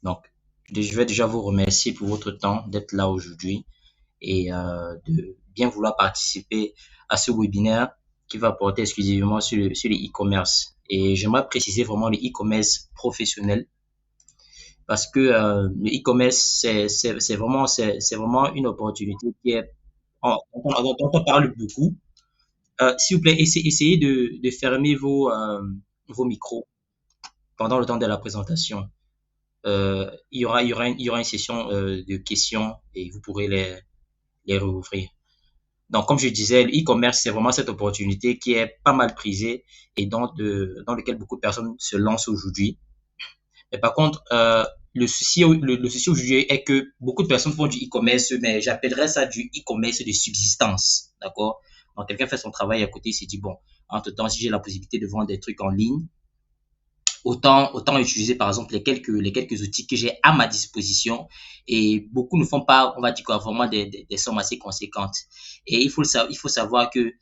Donc, je vais déjà vous remercier pour votre temps d'être là aujourd'hui et de bien vouloir participer à ce webinaire qui va porter exclusivement sur le e-commerce. Et j'aimerais préciser vraiment le e-commerce professionnel parce que le e-commerce, c'est vraiment une opportunité qui est, dont on parle beaucoup. S'il vous plaît, essayez de fermer vos micros pendant le temps de la présentation. Il y aura une session de questions et vous pourrez les rouvrir. Donc, comme je disais, le e-commerce, c'est vraiment cette opportunité qui est pas mal prisée et dans lequel beaucoup de personnes se lancent aujourd'hui. Mais par contre, le souci aujourd'hui est que beaucoup de personnes font du e-commerce, mais j'appellerais ça du e-commerce de subsistance. D'accord? Donc, quelqu'un fait son travail à côté, il s'est dit, bon, entre-temps, si j'ai la possibilité de vendre des trucs en ligne, autant utiliser par exemple les quelques outils que j'ai à ma disposition et beaucoup ne font pas, on va dire quoi, vraiment des sommes assez conséquentes. Et il faut savoir que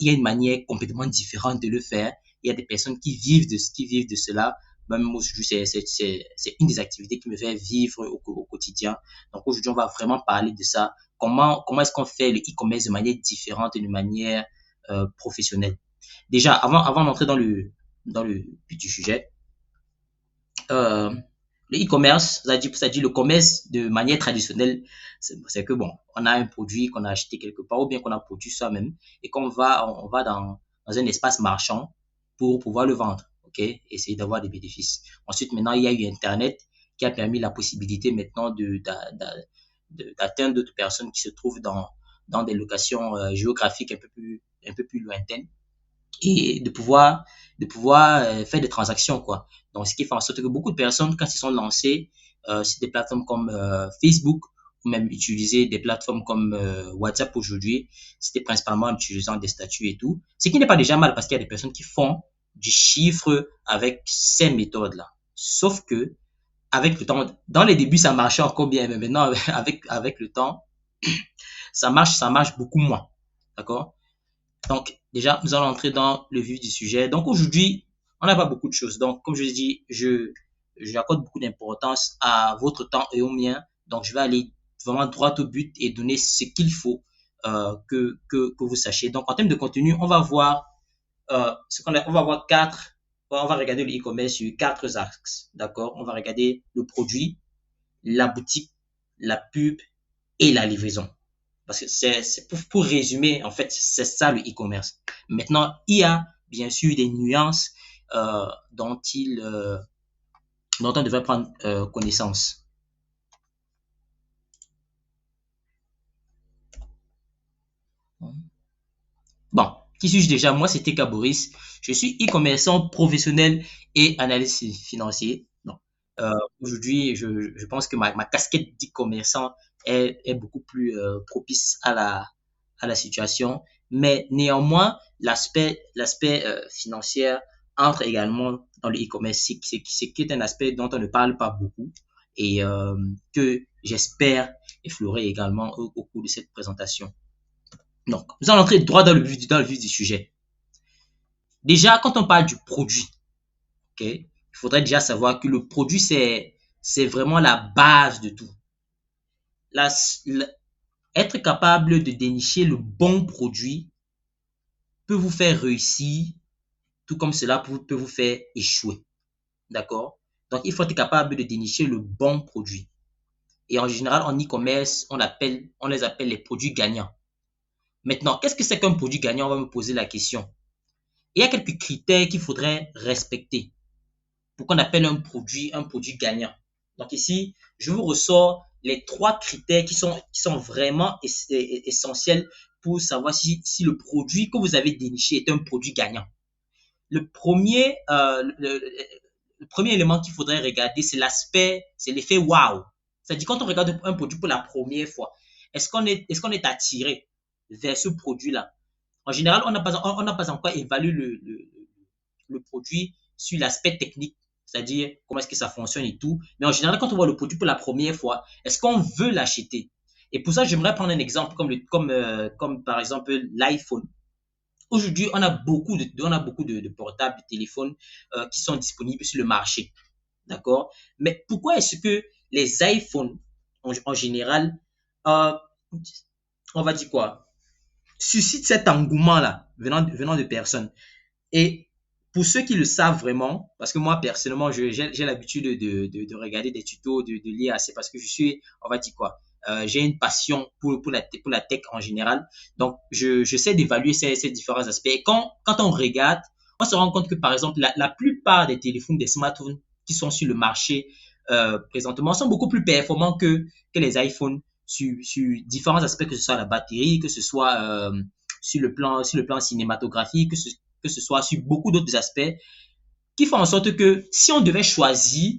il y a une manière complètement différente de le faire. Il y a des personnes qui vivent de cela. Même aujourd'hui, c'est une des activités qui me fait vivre au quotidien. Donc aujourd'hui, on va vraiment parler de ça. Comment est-ce qu'on fait le e-commerce de manière différente et de manière professionnelle. Déjà, avant d'entrer dans le but du sujet, euh, le e-commerce, c'est-à-dire le commerce de manière traditionnelle, c'est que bon, on a un produit qu'on a acheté quelque part ou bien qu'on a produit soi-même et on va dans un espace marchand pour pouvoir le vendre, ok, essayer d'avoir des bénéfices. Ensuite, maintenant, il y a eu Internet qui a permis la possibilité maintenant d'atteindre d'autres personnes qui se trouvent dans des locations géographiques un peu plus lointaines et de pouvoir faire des transactions, quoi. Donc, ce qui fait en sorte que beaucoup de personnes, quand ils sont lancés sur des plateformes comme Facebook ou même utiliser des plateformes comme WhatsApp aujourd'hui, c'était principalement en utilisant des statuts et tout. Ce qui n'est pas déjà mal parce qu'il y a des personnes qui font du chiffre avec ces méthodes-là. Sauf que, avec le temps, dans les débuts, ça marchait encore bien, mais maintenant, avec le temps, ça marche beaucoup moins. D'accord? Donc, déjà, nous allons entrer dans le vif du sujet. Donc, aujourd'hui, on n'a pas beaucoup de choses. Donc, comme je l'ai dit, j'accorde beaucoup d'importance à votre temps et au mien. Donc, je vais aller vraiment droit au but et donner ce qu'il faut que vous sachiez. Donc, en termes de contenu, on va voir on va voir on va regarder le e-commerce sur quatre axes. D'accord? On va regarder le produit, la boutique, la pub et la livraison. Parce que c'est pour résumer, en fait, c'est ça le e-commerce. Maintenant, il y a bien sûr des nuances euh, dont, il, euh, dont on devrait prendre connaissance. Bon, qui suis-je déjà? Moi, c'est TK Boris. Je suis e-commerçant professionnel et analyste financier. Non. Aujourd'hui, je pense que ma casquette d'e-commerçant est beaucoup plus propice à la situation. Mais néanmoins, l'aspect financier entre également dans le e-commerce, c'est qui est un aspect dont on ne parle pas beaucoup et que j'espère effleurer également au cours de cette présentation. Donc, nous allons entrer droit dans le vif du sujet. Déjà, quand on parle du produit, ok, il faudrait déjà savoir que le produit, c'est vraiment la base de tout. La, la- Être capable de dénicher le bon produit peut vous faire réussir, tout comme cela peut vous faire échouer. D'accord? Donc, il faut être capable de dénicher le bon produit. Et en général, en e-commerce, on les appelle les produits gagnants. Maintenant, qu'est-ce que c'est qu'un produit gagnant? On va me poser la question. Il y a quelques critères qu'il faudrait respecter pour qu'on appelle un produit gagnant. Donc ici, je vous ressors les trois critères qui sont vraiment essentiels pour savoir si le produit que vous avez déniché est un produit gagnant. Le premier, le premier élément qu'il faudrait regarder, c'est l'effet wow. C'est-à-dire quand on regarde un produit pour la première fois, est-ce qu'on est attiré vers ce produit-là? En général, on n'a pas encore évalué le produit sur l'aspect technique, c'est-à-dire comment est-ce que ça fonctionne et tout. Mais en général, quand on voit le produit pour la première fois, est-ce qu'on veut l'acheter? Et pour ça, j'aimerais prendre un exemple comme par exemple l'iPhone. Aujourd'hui, on a beaucoup de portables, de téléphones qui sont disponibles sur le marché. d'accord? Mais pourquoi est-ce que les iPhones, en général, euh, on va dire quoi, suscitent cet engouement-là venant de personnes? Et pour ceux qui le savent vraiment, parce que moi personnellement, j'ai l'habitude de regarder des tutos, de lire assez, parce que je suis, on va dire quoi, j'ai une passion pour la tech en général. Donc, je sais d'évaluer ces différents aspects. Et quand on regarde, on se rend compte que, par exemple, la plupart des téléphones, des smartphones qui sont sur le marché présentement sont beaucoup plus performants que les iPhones sur différents aspects, que ce soit la batterie, que ce soit sur le plan cinématographique, que ce soit sur beaucoup d'autres aspects, qui font en sorte que si on devait choisir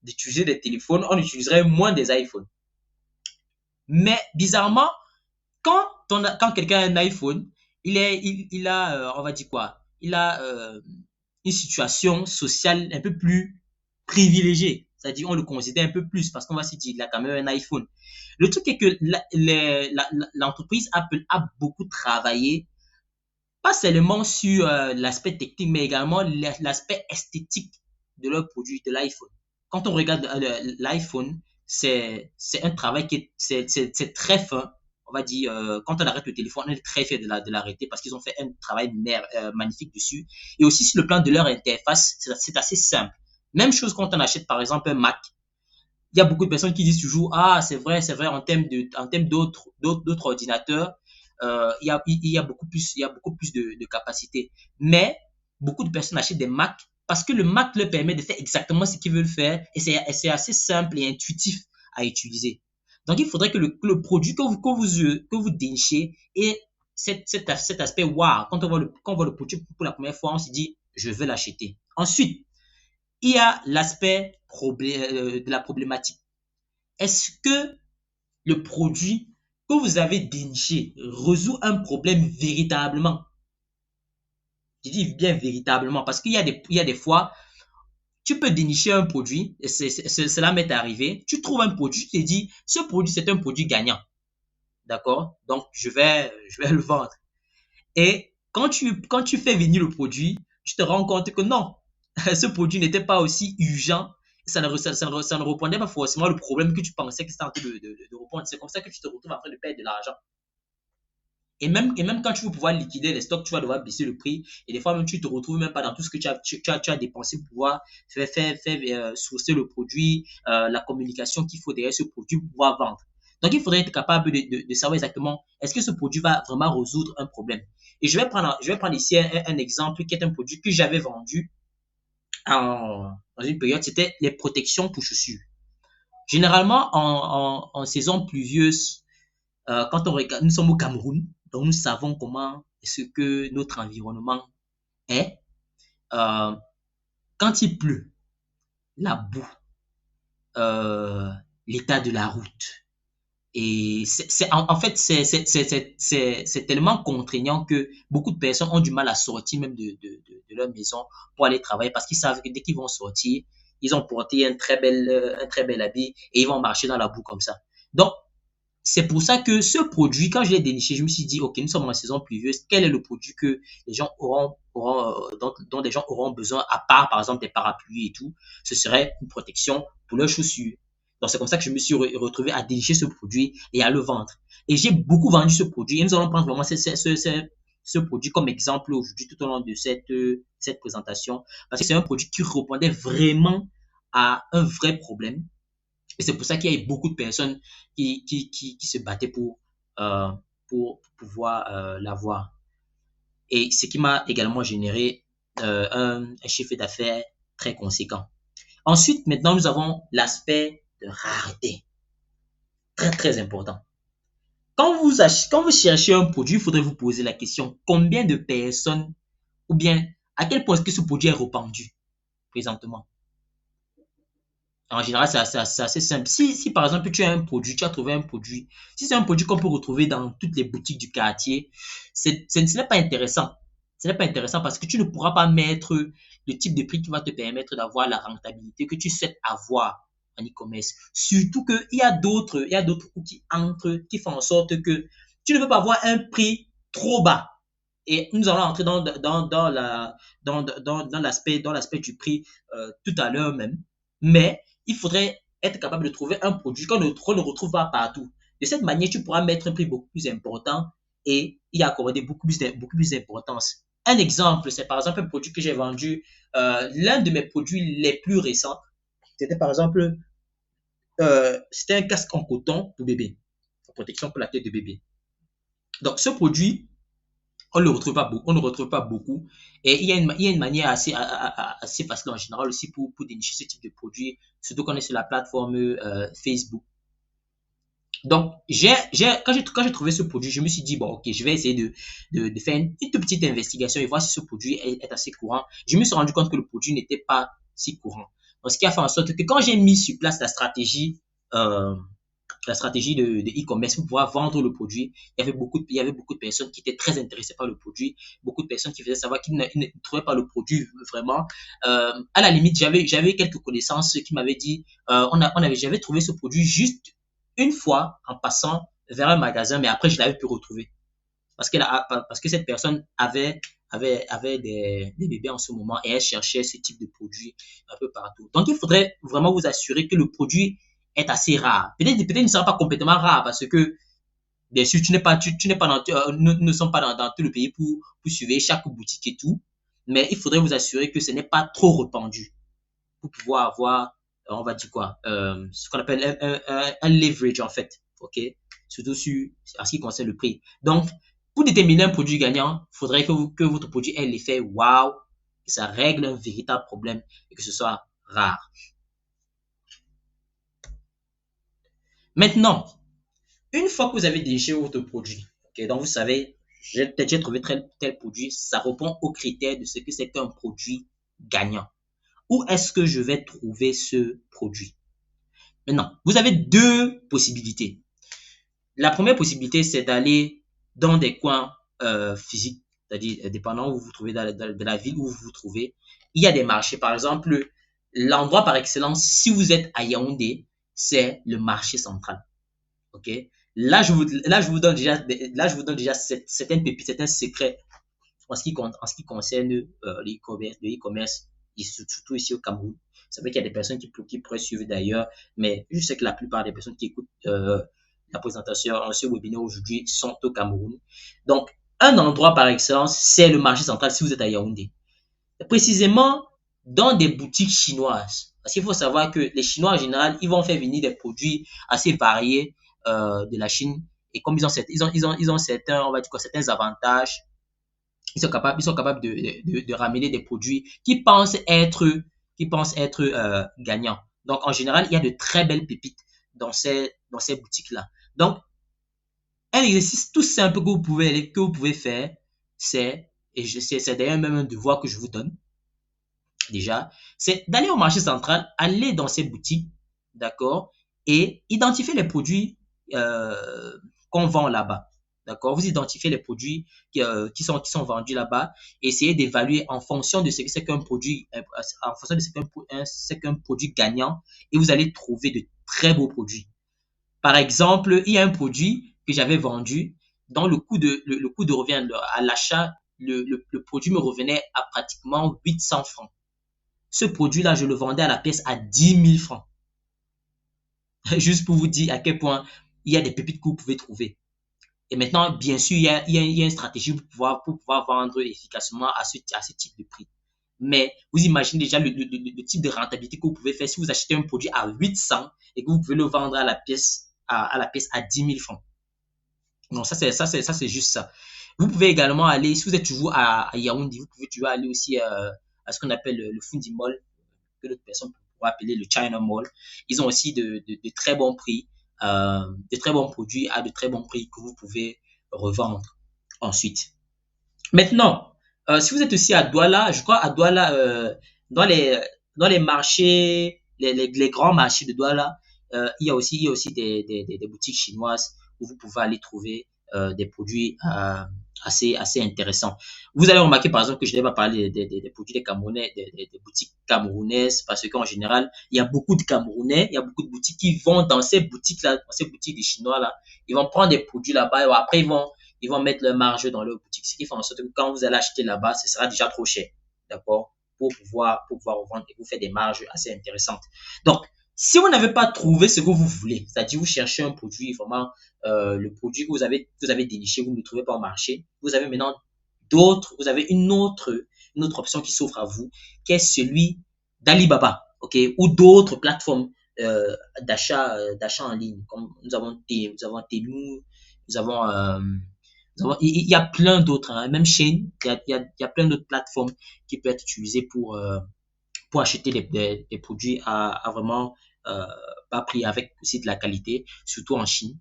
d'utiliser des téléphones, on utiliserait moins des iPhones. Mais bizarrement, quand quelqu'un a un iPhone, il a, on va dire quoi, il a une situation sociale un peu plus privilégiée. C'est-à-dire, on le considère un peu plus parce qu'on va se dire, il a quand même un iPhone. Le truc est que l'entreprise Apple a beaucoup travaillé, pas seulement sur l'aspect technique, mais également l'aspect esthétique de leur produit, de l'iPhone. Quand on regarde l'iPhone, c'est un travail qui c'est très fin. On va dire, quand on arrête le téléphone, on est très fier de l'arrêter parce qu'ils ont fait un travail magnifique dessus. Et aussi sur le plan de leur interface, c'est assez simple. Même chose quand on achète par exemple un Mac. Il y a beaucoup de personnes qui disent toujours, ah, c'est vrai, en termes d'autres ordinateurs, il y a beaucoup plus de capacité. Mais beaucoup de personnes achètent des Mac parce que le Mac leur permet de faire exactement ce qu'ils veulent faire et c'est assez simple et intuitif à utiliser. Donc, il faudrait que le produit que vous dénichez ait cet aspect wow. Quand on voit le produit pour la première fois, on se dit, je vais l'acheter. Ensuite, il y a l'aspect de la problématique. Est-ce que le produit que vous avez déniché résout un problème véritablement? Je dis bien véritablement parce qu'il y a des fois, tu peux dénicher un produit, et cela m'est arrivé, tu trouves un produit, tu te dis, ce produit, c'est un produit gagnant. D'accord? Donc, je vais le vendre. Et quand tu fais venir le produit, tu te rends compte que non, ce produit n'était pas aussi urgent. Ça ne répondait pas forcément au problème que tu pensais que c'était en train de répondre. C'est comme ça que tu te retrouves en train de perdre de l'argent. Et même quand tu veux pouvoir liquider les stocks, tu vas devoir baisser le prix. Et des fois, même tu te retrouves même pas dans tout ce que tu as dépensé pour pouvoir sourcer le produit, la communication qu'il faut derrière ce produit pour pouvoir vendre. Donc, il faudrait être capable de savoir exactement est-ce que ce produit va vraiment résoudre un problème. Et je vais prendre ici un exemple qui est un produit que j'avais vendu dans une période, c'était les protections pour chaussures. Généralement, en saison pluvieuse, quand on regarde, nous sommes au Cameroun, donc nous savons comment est-ce que notre environnement est. Euh, Quand il pleut, la boue, euh, l'état de la route. Et en fait, c'est tellement contraignant que beaucoup de personnes ont du mal à sortir même de leur maison pour aller travailler parce qu'ils savent que dès qu'ils vont sortir, ils ont porté un très bel habit et ils vont marcher dans la boue comme ça. Donc, c'est pour ça que ce produit, quand je l'ai déniché, je me suis dit, OK, nous sommes en saison pluvieuse, quel est le produit que les gens dont les gens auront besoin, à part, par exemple, des parapluies et tout, ce serait une protection pour leurs chaussures. Donc, c'est comme ça que je me suis retrouvé à dénicher ce produit et à le vendre. Et j'ai beaucoup vendu ce produit. Et nous allons prendre vraiment ce produit comme exemple aujourd'hui tout au long de cette présentation, parce que c'est un produit qui répondait vraiment à un vrai problème et c'est pour ça qu'il y a eu beaucoup de personnes qui se battaient euh, pour pouvoir l'avoir. Et ce qui m'a également généré un chiffre d'affaires très conséquent. Ensuite, maintenant, nous avons l'aspect de rareté. Très, très important. Quand vous cherchez un produit, il faudrait vous poser la question, combien de personnes, ou bien à quel point est-ce que ce produit est répandu présentement? En général, c'est assez simple. Si, par exemple, tu as un produit, tu as trouvé un produit, si c'est un produit qu'on peut retrouver dans toutes les boutiques du quartier, ce n'est pas intéressant. Ce n'est pas intéressant parce que tu ne pourras pas mettre le type de prix qui va te permettre d'avoir la rentabilité que tu souhaites avoir en e-commerce. Surtout il y a d'autres coûts qui entrent, qui font en sorte que tu ne peux pas avoir un prix trop bas. Et nous allons entrer dans l'aspect du prix tout à l'heure même. mais il faudrait être capable de trouver un produit qu'on ne retrouve pas partout. De cette manière, tu pourras mettre un prix beaucoup plus important et y accorder beaucoup plus d'importance. Un exemple, c'est par exemple un produit que j'ai vendu. L'un de mes produits les plus récents, c'était par exemple c'était un casque en coton pour bébé, protection pour la tête de bébé. Donc, ce produit, on ne le retrouve pas beaucoup, on ne retrouve pas beaucoup. Et il y a une manière assez facile en général aussi pour dénicher ce type de produit, surtout quand on est sur la plateforme Facebook. Donc, quand j'ai trouvé ce produit, je me suis dit, bon, ok, je vais essayer de faire une toute petite investigation et voir si ce produit est assez courant. Je me suis rendu compte que le produit n'était pas si courant. Donc, ce qui a fait en sorte que quand j'ai mis sur place euh, la stratégie de e-commerce pour pouvoir vendre le produit, il y avait beaucoup de personnes qui étaient très intéressées par le produit, beaucoup de personnes qui faisaient savoir qu'ils ne trouvaient pas le produit vraiment. À la limite, j'avais quelques connaissances qui m'avaient dit, j'avais trouvé ce produit juste une fois en passant vers un magasin, mais après je l'avais pu retrouver parce que cette personne avait des bébés en ce moment et elle cherchait ce type de produit un peu partout. Donc, il faudrait vraiment vous assurer que le produit est assez rare. Peut-être ne sera pas complètement rare parce que, bien sûr, tu n'es pas ne sommes pas dans tout le pays pour suivre chaque boutique et tout. Mais il faudrait vous assurer que ce n'est pas trop répandu pour pouvoir avoir, on va dire quoi, ce qu'on appelle un leverage en fait. OK? Surtout en ce qui concerne le prix. Donc, pour déterminer un produit gagnant, il faudrait que votre produit ait l'effet wow, que ça règle un véritable problème et que ce soit rare. Maintenant, une fois que vous avez déniché votre produit, okay, donc vous savez, j'ai trouvé tel produit, ça répond aux critères de ce que c'est qu'un produit gagnant. Où est-ce que je vais trouver ce produit? Maintenant, vous avez deux possibilités. La première possibilité, c'est d'aller dans des coins physiques, c'est-à-dire dépendant où vous vous trouvez de la ville où vous vous trouvez. Il y a des marchés, par exemple, l'endroit par excellence, si vous êtes à Yaoundé, c'est le marché central. Ok? Là, je vous donne déjà certaines pépites, certains secrets en ce qui concerne le e-commerce, et surtout ici au Cameroun. C'est vrai qu'il y a des personnes qui pourraient suivre d'ailleurs, mais je sais que la plupart des personnes qui écoutent la présentation, ce webinaire aujourd'hui, sont au Cameroun. Donc, un endroit par excellence, c'est le marché central si vous êtes à Yaoundé. Précisément dans des boutiques chinoises. Parce qu'il faut savoir que les Chinois, en général, ils vont faire venir des produits assez variés de la Chine. Et comme ils ont certains, on va dire quoi, certains avantages, ils sont capables de ramener des produits qui pensent être gagnants. Donc, en général, il y a de très belles pépites dans ces boutiques-là. Donc, un exercice tout simple que vous pouvez faire, c'est, c'est d'ailleurs même un devoir que je vous donne, déjà, c'est d'aller au marché central, aller dans ces boutiques, d'accord, et identifier les produits qu'on vend là-bas. D'accord? Vous identifiez les produits qui sont vendus là-bas et essayez d'évaluer en fonction de ce que c'est qu'un produit, en fonction de ce que c'est qu'un produit gagnant et vous allez trouver de très beaux produits. Par exemple, il y a un produit que j'avais vendu dont le coût de revient à l'achat, le produit me revenait à pratiquement 800 francs. Ce produit-là, je le vendais à la pièce à 10 000 francs. Juste pour vous dire à quel point il y a des pépites que vous pouvez trouver. Et maintenant, bien sûr, il y a une stratégie pour pouvoir vendre efficacement à ce type de prix. Mais vous imaginez déjà le type de rentabilité que vous pouvez faire si vous achetez un produit à 800 et que vous pouvez le vendre à la pièce à 10 000 francs. Non, ça c'est juste ça. Vous pouvez également aller, si vous êtes toujours à Yaoundé, vous pouvez toujours aller aussi à ce qu'on appelle le Fundi Mall, que d'autres personnes pourraient appeler le China Mall. Ils ont aussi de très bons prix, de très bons produits à de très bons prix que vous pouvez revendre ensuite. Maintenant, si vous êtes aussi à Douala, je crois à Douala, dans les, dans les marchés, les grands marchés de Douala, il y a aussi des boutiques chinoises où vous pouvez aller trouver des produits assez intéressants. Vous allez remarquer par exemple que je n'ai pas parlé des produits des Camerounais, des boutiques camerounaises, parce qu'en général, il y a beaucoup de Camerounais, il y a beaucoup de boutiques qui vont dans ces boutiques-là, dans ces boutiques des Chinois là, ils vont prendre des produits là-bas et après ils vont mettre leur marge dans leur boutique. Ce qui fait en sorte que quand vous allez acheter là-bas, ce sera déjà trop cher. D'accord? pour pouvoir revendre et vous faire des marges assez intéressantes. Donc, si vous n'avez pas trouvé ce que vous voulez, c'est-à-dire vous cherchez un produit, vraiment le produit que vous avez déniché, vous ne le trouvez pas au marché, vous avez maintenant vous avez une autre option qui s'offre à vous, qui est celui d'Alibaba, ok, ou d'autres plateformes d'achat en ligne, comme nous avons Temu, nous avons, il y a plein d'autres, hein, même Shein, il y a plein d'autres plateformes qui peuvent être utilisées pour acheter des produits à vraiment euh, pas prix avec aussi de la qualité, surtout en Chine.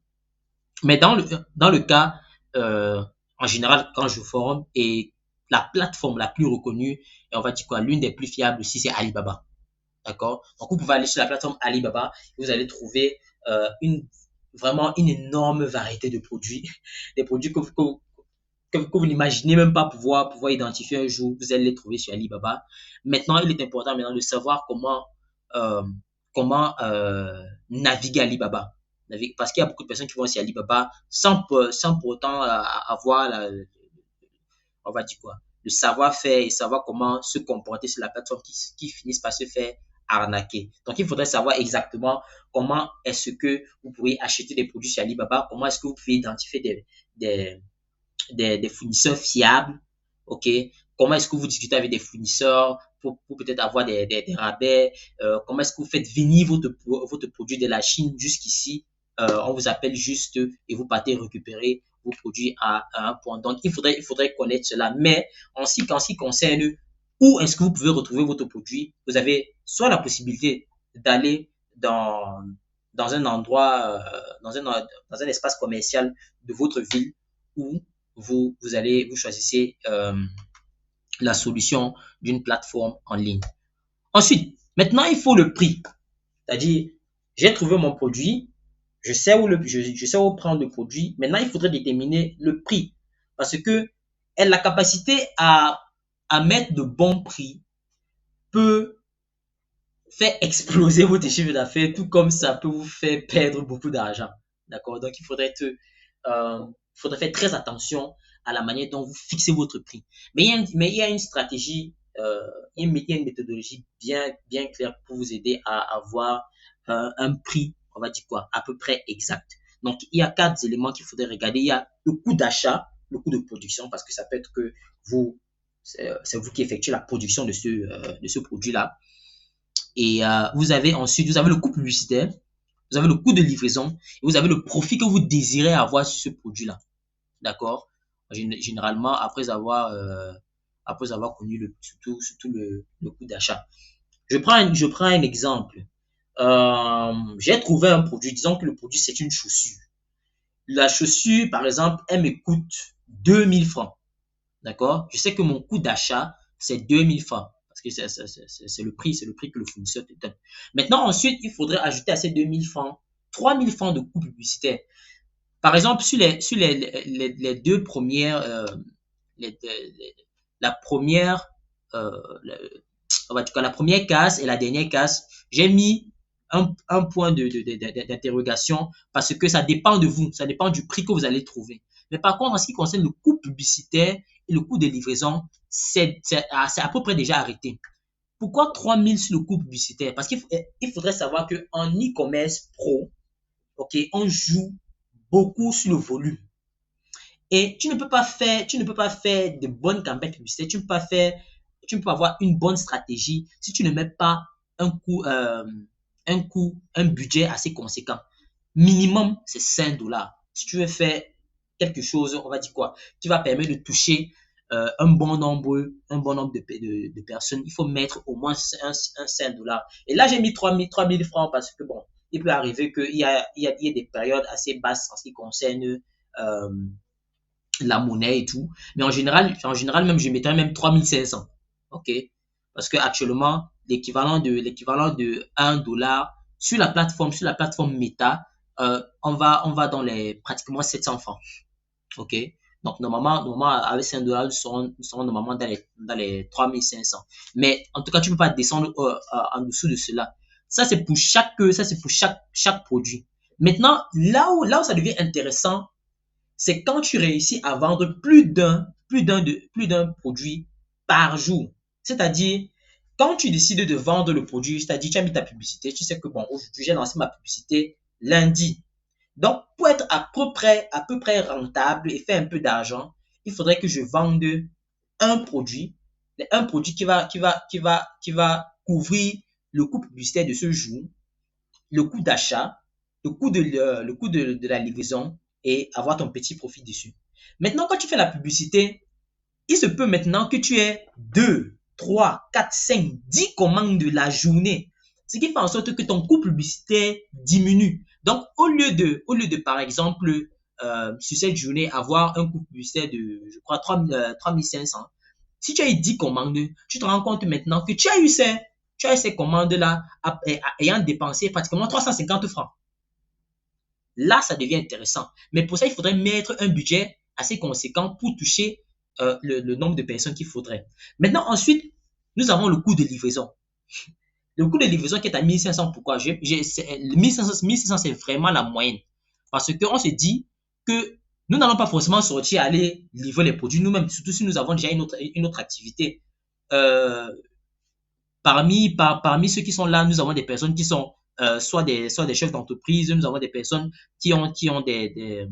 Mais dans le cas, en général, quand je forme, et la plateforme la plus reconnue, et on va dire quoi, l'une des plus fiables aussi, c'est Alibaba. D'accord? Donc, vous pouvez aller sur la plateforme Alibaba et vous allez trouver vraiment une énorme variété de produits. Des produits que vous n'imaginez même pas pouvoir identifier un jour. Vous allez les trouver sur Alibaba. Maintenant, il est important maintenant de savoir euh, naviguer Alibaba. Parce qu'il y a beaucoup de personnes qui vont sur Alibaba sans pour autant avoir on va dire quoi, le savoir-faire et savoir comment se comporter sur la plateforme qui finissent par se faire arnaquer. Donc, il faudrait savoir exactement comment est-ce que vous pouvez acheter des produits sur Alibaba, comment est-ce que vous pouvez identifier des, des fournisseurs fiables, ok? Comment est-ce que vous discutez avec des fournisseurs pour peut-être avoir des rabais? Comment est-ce que vous faites venir votre produit de la Chine jusqu'ici? On vous appelle juste et vous partez récupérer vos produits à un point. Donc, il faudrait connaître cela. Mais en ce qui concerne où est-ce que vous pouvez retrouver votre produit, vous avez soit la possibilité d'aller dans un endroit, dans un espace commercial de votre ville où vous choisissez la solution d'une plateforme en ligne. Ensuite, maintenant, il faut le prix. C'est-à-dire, j'ai trouvé mon produit, je sais où prendre le produit. Maintenant, il faudrait déterminer le prix. Parce que la capacité à mettre de bons prix peut faire exploser votre chiffre d'affaires, tout comme ça peut vous faire perdre beaucoup d'argent. D'accord? Donc, faudrait faire très attention à la manière dont vous fixez votre prix. Mais il y a une stratégie, il y a une méthodologie bien claire pour vous aider à avoir un prix, on va dire quoi, à peu près exact. Donc, il y a 4 éléments qu'il faudrait regarder. Il y a le coût d'achat, le coût de production, parce que ça peut être que c'est vous qui effectuez la production de ce produit-là. Et vous avez le coût publicitaire, vous avez le coût de livraison, et vous avez le profit que vous désirez avoir sur ce produit-là. D'accord? Généralement, après avoir connu surtout le coût d'achat. Je prends un exemple. J'ai trouvé un produit, disons que le produit c'est une chaussure. La chaussure, par exemple, elle me coûte 2000 francs. D'accord? Je sais que mon coût d'achat, c'est 2000 francs. Parce que c'est le prix que le fournisseur te donne. Maintenant, ensuite, il faudrait ajouter à ces 2000 francs 3000 francs de coût publicitaire. Par exemple, sur les deux premières, la première, on va dire la première case et la dernière case, j'ai mis un point d'interrogation parce que ça dépend de vous, ça dépend du prix que vous allez trouver. Mais par contre, en ce qui concerne le coût publicitaire et le coût de livraison, c'est à peu près déjà arrêté. Pourquoi 3000 sur le coût publicitaire? Parce qu'il faudrait savoir qu'en e-commerce pro, ok, on joue beaucoup sur le volume. Et tu ne peux pas faire de bonnes campagnes publicitaires, tu ne peux pas avoir une bonne stratégie si tu ne mets pas un budget assez conséquent. Minimum, c'est 5 $. Si tu veux faire quelque chose, on va dire quoi, qui va permettre de toucher un bon nombre de personnes, il faut mettre au moins un 5 $. Et là, j'ai mis 3000 francs parce que bon, il peut arriver qu'il y a des périodes assez basses en ce qui concerne la monnaie et tout. Mais en général, même, je mettrais même 3500. OK? Parce que actuellement, l'équivalent de 1 dollar sur la plateforme Meta, on va dans les pratiquement 700 francs. OK? Donc, normalement, avec 5 $, nous serons normalement dans les 3500. Mais, en tout cas, tu ne peux pas descendre en dessous de cela. Ça, c'est pour chaque produit. Maintenant, là où ça devient intéressant, c'est quand tu réussis à vendre plus d'un produit par jour. C'est-à-dire, Quand tu décides de vendre le produit, c'est-à-dire tu as mis ta publicité, tu sais que bon, aujourd'hui j'ai lancé ma publicité lundi. Donc, pour être à peu près rentable et faire un peu d'argent, il faudrait que je vende un produit, un produit qui va couvrir le coût publicitaire de ce jour, le coût d'achat, le coût de la livraison et avoir ton petit profit dessus. Maintenant, quand tu fais la publicité, il se peut maintenant que tu aies 2, 3, 4, 5, 10 commandes de la journée. Ce qui fait en sorte que ton coût publicitaire diminue. Donc, au lieu de par exemple, sur cette journée, avoir un coût publicitaire de, je crois, 3500, si tu as eu 10 commandes, tu te rends compte maintenant que tu as eu ces commandes-là ayant dépensé pratiquement 350 francs. Là, ça devient intéressant. Mais pour ça, il faudrait mettre un budget assez conséquent pour toucher le nombre de personnes qu'il faudrait. Maintenant, ensuite, nous avons le coût de livraison. Le coût de livraison qui est à 1500, pourquoi 1500, c'est vraiment la moyenne. Parce qu'on se dit que nous n'allons pas forcément sortir aller livrer les produits nous-mêmes, surtout si nous avons déjà une autre activité. Euh, parmi ceux qui sont là, nous avons des personnes qui sont soit des chefs d'entreprise, nous avons des personnes qui ont des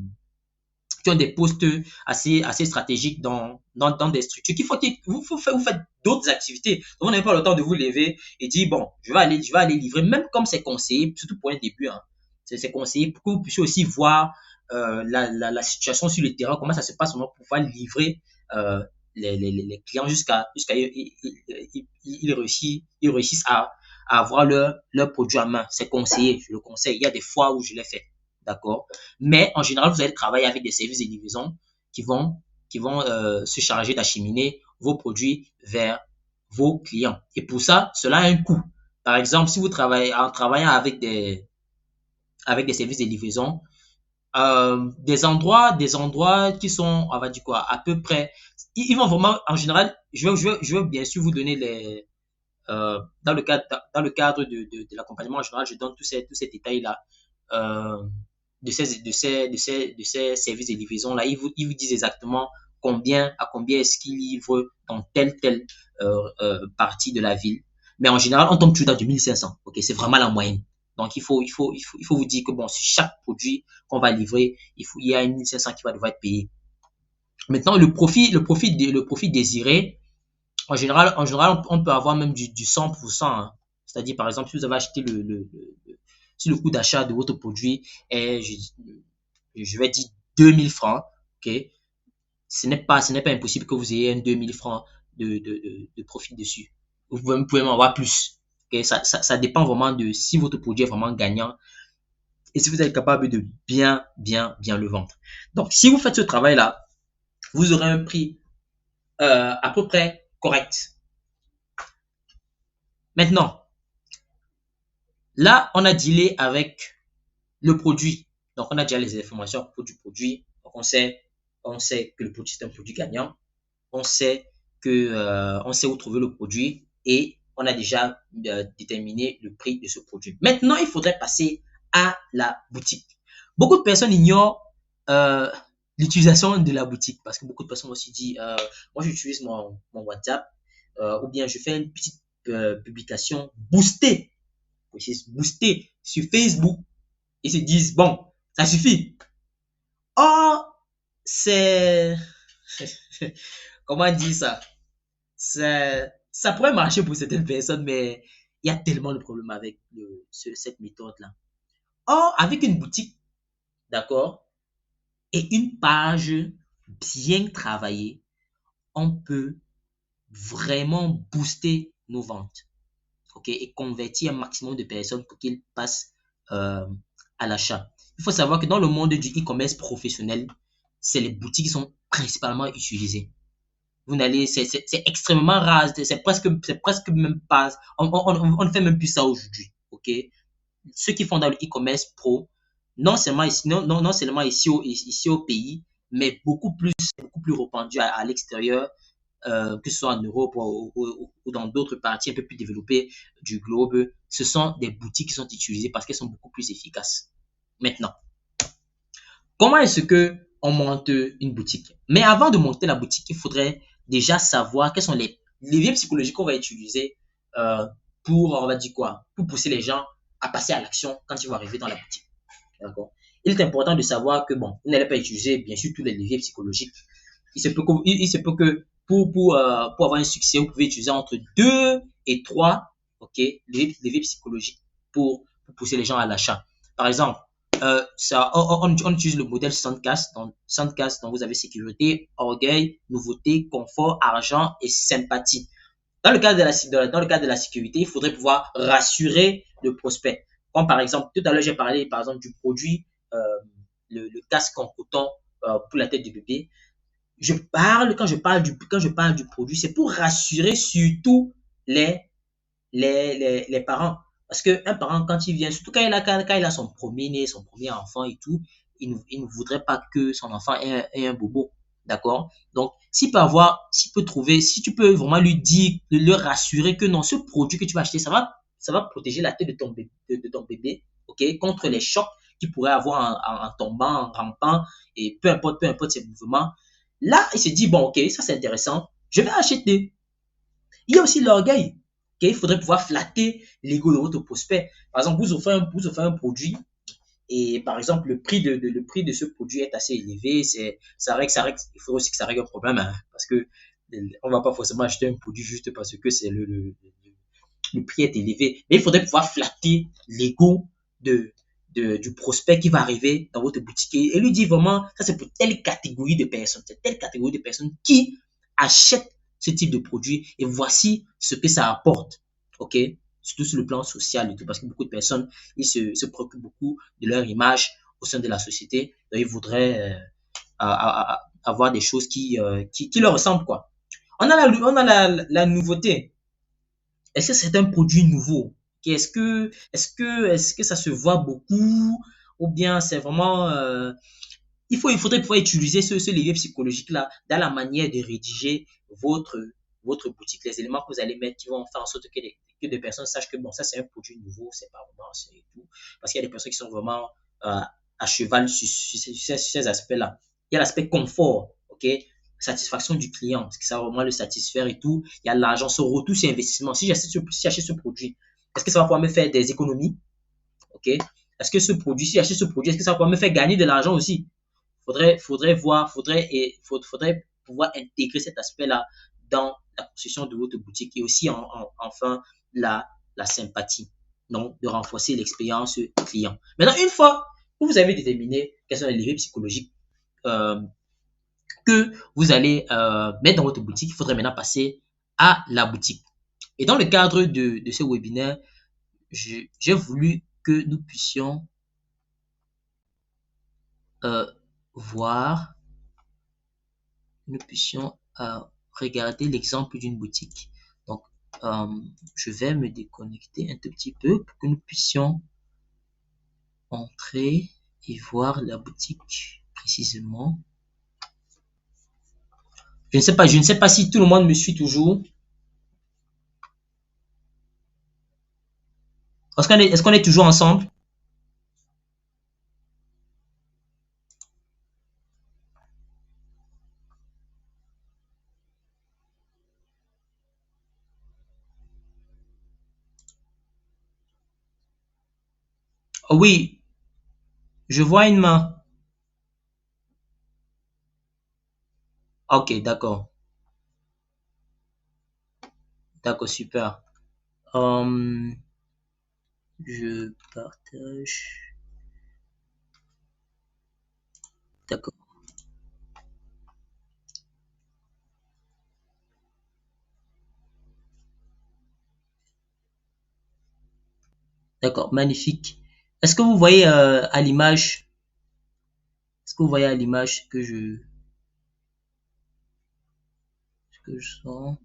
postes assez stratégiques dans des structures vous faites d'autres activités. Donc, vous n'avez pas le temps de vous lever et dire, bon, je vais aller livrer, même comme c'est conseillé, surtout pour un début, hein, c'est conseillé pour que vous puissiez aussi voir la situation sur le terrain, comment ça se passe pour pouvoir livrer les clients jusqu'à ils réussissent à avoir leur produit en main. C'est conseillé, je le conseille. Il y a des fois où je l'ai fait. D'accord? Mais en général, vous allez travailler avec des services de livraison qui vont se charger d'acheminer vos produits vers vos clients. Et pour ça, cela a un coût. Par exemple, si vous travaillez en travaillant avec des services de livraison, des endroits qui sont, on va dire quoi, à peu près, ils vont vraiment, en général, je vais bien sûr vous donner dans le cadre de l'accompagnement en général, je donne tous ces détails-là. Euh, de ces services de livraison là, ils vous disent exactement à combien est-ce qu'ils livrent dans telle partie de la ville. Mais en général, on tombe toujours dans du 1500. Ok, c'est vraiment la moyenne. Donc, il faut vous dire que bon, sur chaque produit qu'on va livrer, il y a 1500 qui va devoir être payé. Maintenant, le profit désiré, en général, on peut avoir même du 100%. Hein. C'est-à-dire, par exemple, si vous avez acheté si le coût d'achat de votre produit est, je vais dire 2000 francs, ok, ce n'est pas impossible que vous ayez un 2000 francs de profit dessus. Vous pouvez même avoir plus. Okay? Ça dépend vraiment de si votre produit est vraiment gagnant et si vous êtes capable de bien le vendre. Donc, si vous faites ce travail-là, vous aurez un prix à peu près correct. Maintenant, là, on a dealé avec le produit. Donc, on a déjà les informations à propos du produit. Donc, on sait que le produit, c'est un produit gagnant. On sait où trouver le produit et on a déjà déterminé le prix de ce produit. Maintenant, il faudrait passer à la boutique. Beaucoup de personnes ignorent l'utilisation de la boutique parce que beaucoup de personnes aussi disent moi, j'utilise mon WhatsApp ou bien je fais une petite publication boostée sur Facebook. Ils se disent, bon, ça suffit. Or, c'est... Comment dire ça? Ça pourrait marcher pour certaines personnes, mais il y a tellement de problèmes avec cette méthode-là. Or, avec une boutique, d'accord, et une page bien travaillée, on peut vraiment booster nos ventes, ok, et convertir un maximum de personnes pour qu'ils passent à l'achat. Il faut savoir que dans le monde du e-commerce professionnel, c'est les boutiques qui sont principalement utilisées. Vous n'allez, c'est extrêmement rare, c'est presque même pas, on ne fait même plus ça aujourd'hui, ok. Ceux qui font dans le e-commerce pro, non seulement ici au pays, mais beaucoup plus répandu à l'extérieur, que ce soit en Europe ou dans d'autres parties un peu plus développées du globe, ce sont des boutiques qui sont utilisées parce qu'elles sont beaucoup plus efficaces. Maintenant, comment est-ce que on monte une boutique? Mais avant de monter la boutique, il faudrait déjà savoir quels sont les leviers psychologiques qu'on va utiliser euh, pour, on va dire quoi, pour pousser les gens à passer à l'action quand ils vont arriver dans la boutique. D'accord. Il est important de savoir que, bon, vous n'allez pas utiliser, bien sûr, tous les leviers psychologiques. Il se peut que pour avoir un succès, vous pouvez utiliser entre 2 et 3, ok, leviers psychologiques pour pousser les gens à l'achat. Par exemple, on utilise le modèle Sandcast. Dans Sandcast, donc vous avez sécurité, orgueil, nouveauté, confort, argent et sympathie. Dans le cadre dans le cadre de la sécurité, il faudrait pouvoir rassurer le prospect. Comme par exemple, tout à l'heure, j'ai parlé par exemple du produit, euh, le casque en coton pour la tête du bébé. Quand je parle du produit, c'est pour rassurer surtout les, les parents. Parce qu'un parent, quand il vient, surtout quand il a son premier-né, son premier enfant et tout, il ne voudrait pas que son enfant ait un bobo. D'accord? Donc, s'il peut trouver, si tu peux vraiment lui dire, le rassurer que non, ce produit que tu vas acheter, ça va protéger la tête de ton bébé, ok, contre les chocs qu'il pourrait avoir en tombant, en rampant, et peu importe ses mouvements. Là, il se dit, bon, ok, ça c'est intéressant, je vais acheter. Il y a aussi l'orgueil. Okay? Il faudrait pouvoir flatter l'ego de votre prospect. Par exemple, vous offrez un produit et par exemple, le prix de ce produit est assez élevé. Il faudrait aussi que ça règle un problème hein, parce que on ne va pas forcément acheter un produit juste parce que le prix est élevé. Mais il faudrait pouvoir flatter l'ego de, du prospect qui va arriver dans votre boutique et lui dire vraiment, ça c'est pour telle catégorie de personnes, c'est telle catégorie de personnes qui achètent ce type de produit et voici ce que ça apporte. OK? Surtout sur le plan social et tout, parce que beaucoup de personnes, ils se préoccupent beaucoup de leur image au sein de la société. Donc, ils voudraient avoir des choses qui leur ressemblent, quoi. On a la nouveauté. Est-ce que c'est un produit nouveau? Est-ce que ça se voit beaucoup? Ou bien c'est vraiment, il faudrait pouvoir utiliser ce levier psychologique-là dans la manière de rédiger votre, votre boutique, les éléments que vous allez mettre qui vont faire en sorte que des personnes sachent que bon, ça c'est un produit nouveau, c'est pas vraiment, c'est tout. Parce qu'il y a des personnes qui sont vraiment à cheval sur ces aspects-là. Il y a l'aspect confort, ok? Satisfaction du client, parce que ça va vraiment le satisfaire et tout. Il y a l'argent, son retour sur investissement. Si j'achète ce produit, est-ce que ça va pouvoir me faire des économies? Ok? Est-ce que ce produit, si j'achète ce produit, est-ce que ça va pouvoir me faire gagner de l'argent aussi? Faudrait pouvoir intégrer cet aspect-là dans la construction de votre boutique et aussi enfin la sympathie, donc de renforcer l'expérience client. Maintenant, une fois que vous avez déterminé quels sont les leviers psychologiques euh, que vous allez mettre dans votre boutique, il faudrait maintenant passer à la boutique. Et dans le cadre de ce webinaire, j'ai voulu que nous puissions euh, voir, nous puissions regarder l'exemple d'une boutique. Donc, euh, je vais me déconnecter un tout petit peu pour que nous puissions entrer et voir la boutique précisément. Je ne sais pas si tout le monde me suit toujours. Est-ce qu'on est toujours ensemble? Oh oui, je vois une main. Ok, d'accord. D'accord, super. Euh, je partage. D'accord. D'accord, magnifique. Est-ce que vous voyez à l'image, est-ce que vous voyez à l'image que je sens?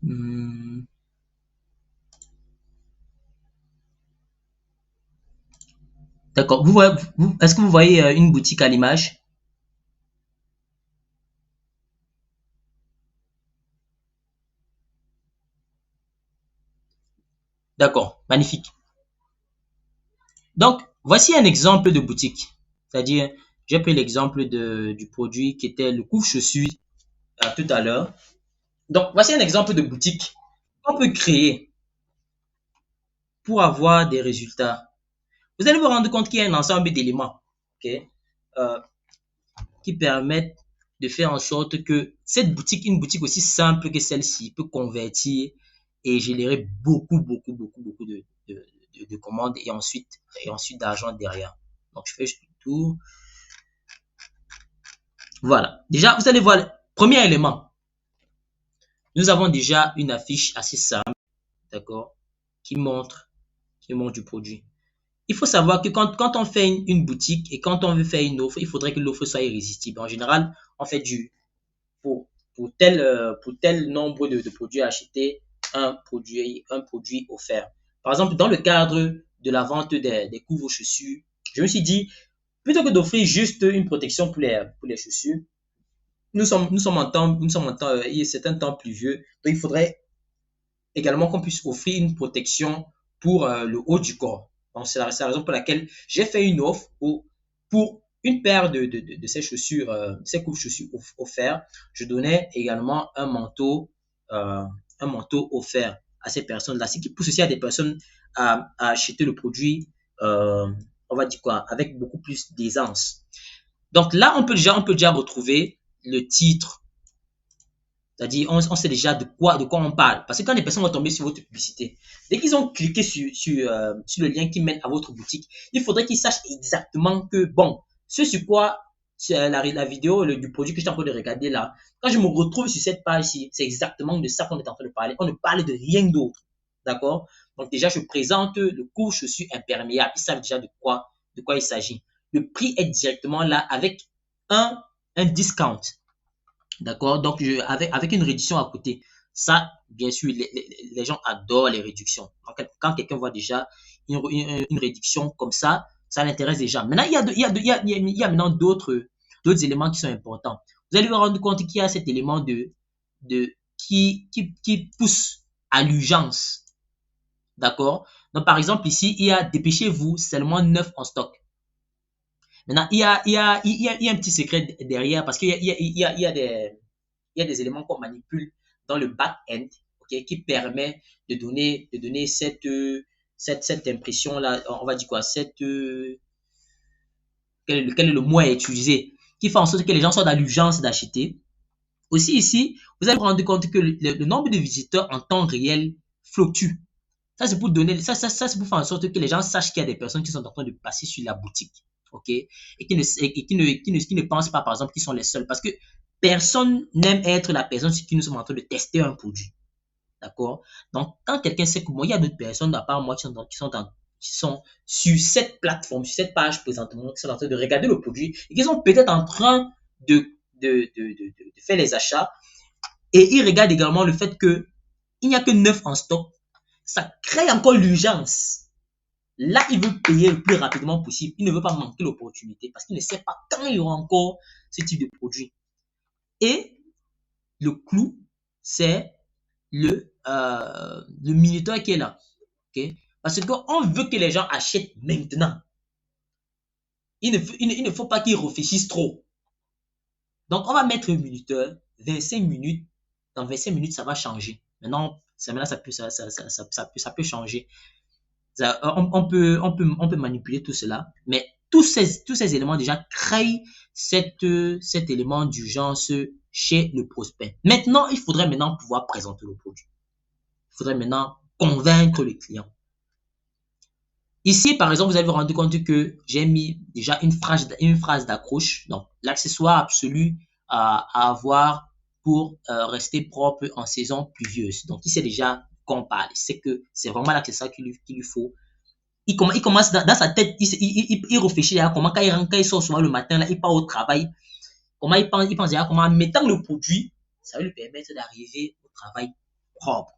Hmm, d'accord. Est-ce que vous voyez une boutique à l'image? D'accord, magnifique. Donc, voici un exemple de boutique. C'est-à-dire, j'ai pris l'exemple du produit qui était le couche-chaussures tout à l'heure. Donc, voici un exemple de boutique qu'on peut créer pour avoir des résultats. Vous allez vous rendre compte qu'il y a un ensemble d'éléments, ok, euh, qui permettent de faire en sorte que cette boutique, une boutique aussi simple que celle-ci, peut convertir et générer beaucoup de commandes et ensuite d'argent derrière. Donc, je fais juste le tour. Voilà. Déjà, vous allez voir, premier élément, nous avons déjà une affiche assez simple, d'accord, qui montre, qui montre du produit. Il faut savoir que quand on fait une boutique et quand on veut faire une offre, il faudrait que l'offre soit irrésistible. En général, on fait pour, pour tel nombre de produits achetés, un produit offert. Par exemple, dans le cadre de la vente des couvre-chaussures, je me suis dit, plutôt que d'offrir juste une protection pour les chaussures, nous sommes en temps, c'est un temps pluvieux, donc il faudrait également qu'on puisse offrir une protection pour le haut du corps. Donc, c'est la raison pour laquelle j'ai fait une offre pour une paire de ces chaussures, ces couvre-chaussures offerts. Je donnais également un manteau offert à ces personnes-là. Ce qui pousse aussi à des personnes à acheter le produit, on va dire quoi, avec beaucoup plus d'aisance. Donc là, on peut déjà retrouver le titre, c'est-à-dire, on sait déjà de quoi on parle. Parce que quand les personnes vont tomber sur votre publicité, dès qu'ils ont cliqué sur le lien qui mène à votre boutique, il faudrait qu'ils sachent exactement que, bon, ce sur quoi la vidéo du produit que je suis en train de regarder là, quand je me retrouve sur cette page-ci, c'est exactement de ça qu'on est en train de parler. On ne parle de rien d'autre. D'accord? Donc déjà, je présente le cours chaussures imperméable. Ils savent déjà de quoi il s'agit. Le prix est directement là avec un discount. D'accord? Donc, avec une réduction à côté. Ça, bien sûr, les gens adorent les réductions. Donc, quand quelqu'un voit déjà une réduction comme ça l'intéresse déjà. Maintenant, il y a maintenant d'autres éléments qui sont importants. Vous allez vous rendre compte qu'il y a cet élément qui pousse à l'urgence. D'accord? Donc, par exemple, ici, il y a dépêchez-vous, seulement 9 en stock. Maintenant, il y a un petit secret derrière parce qu'il y a des éléments qu'on manipule dans le back-end, ok, qui permet de donner cette impression-là, on va dire quoi, quel est le mot à utiliser, qui fait en sorte que les gens soient dans l'urgence d'acheter. Aussi ici, vous allez vous rendre compte que le nombre de visiteurs en temps réel fluctue. Ça, c'est pour donner, ça, c'est pour faire en sorte que les gens sachent qu'il y a des personnes qui sont en train de passer sur la boutique, ok, et qui ne pensent pas, par exemple, qu'ils sont les seuls, parce que personne n'aime être la personne sur qui nous sommes en train de tester un produit, d'accord. Donc, quand quelqu'un sait que moi, il y a d'autres personnes, à part moi, qui sont sur cette plateforme, sur cette page présentement, qui sont en train de regarder le produit et qui sont peut-être en train de faire les achats, et ils regardent également le fait que il n'y a que 9 en stock, ça crée encore l'urgence. Là, il veut payer le plus rapidement possible. Il ne veut pas manquer l'opportunité parce qu'il ne sait pas quand il y aura encore ce type de produit. Et le clou, c'est le minuteur qui est là. Okay? Parce qu'on veut que les gens achètent maintenant. Il ne faut pas qu'ils réfléchissent trop. Donc, on va mettre le minuteur 25 minutes. Dans 25 minutes, ça va changer. Maintenant, ça peut changer. On peut manipuler tout cela, mais tous ces éléments déjà créent cet élément d'urgence chez le prospect. Maintenant, il faudrait maintenant pouvoir présenter le produit. Il faudrait maintenant convaincre le client. Ici, par exemple, vous allez vous rendre compte que j'ai mis déjà une phrase d'accroche. Donc, l'accessoire absolu à avoir pour rester propre en saison pluvieuse. Donc, il sait déjà qu'on parle. Il sait que c'est vraiment l'accessoire qu'il lui faut. Il commence dans sa tête, il réfléchit à comment, quand il sort souvent le matin, là, il part au travail, comment il pense déjà comment, en mettant le produit, ça va lui permettre d'arriver au travail propre.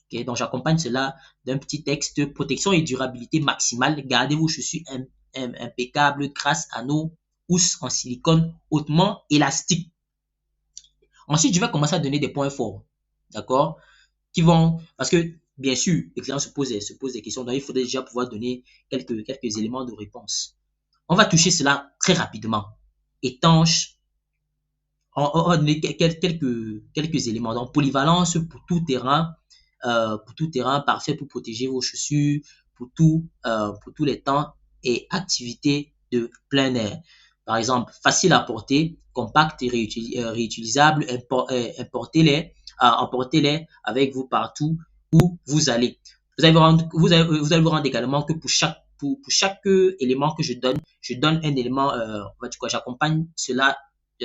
Okay? Donc, j'accompagne cela d'un petit texte, protection et durabilité maximale. Gardez vos chaussures impeccables grâce à nos housses en silicone hautement élastiques. Ensuite, je vais commencer à donner des points forts. D'accord? Parce que bien sûr, le client se pose des questions, donc il faudrait déjà pouvoir donner quelques éléments de réponse. On va toucher cela très rapidement. Étanche, on va donner quelques éléments. Donc, polyvalence pour tout terrain, parfait pour protéger vos chaussures, pour tous les temps et activités de plein air. Par exemple, facile à porter, compact et réutilisable, emportez-les avec vous partout où vous allez. Vous allez vous rendre également que pour chaque élément que je donne un élément, on va dire quoi, j'accompagne cela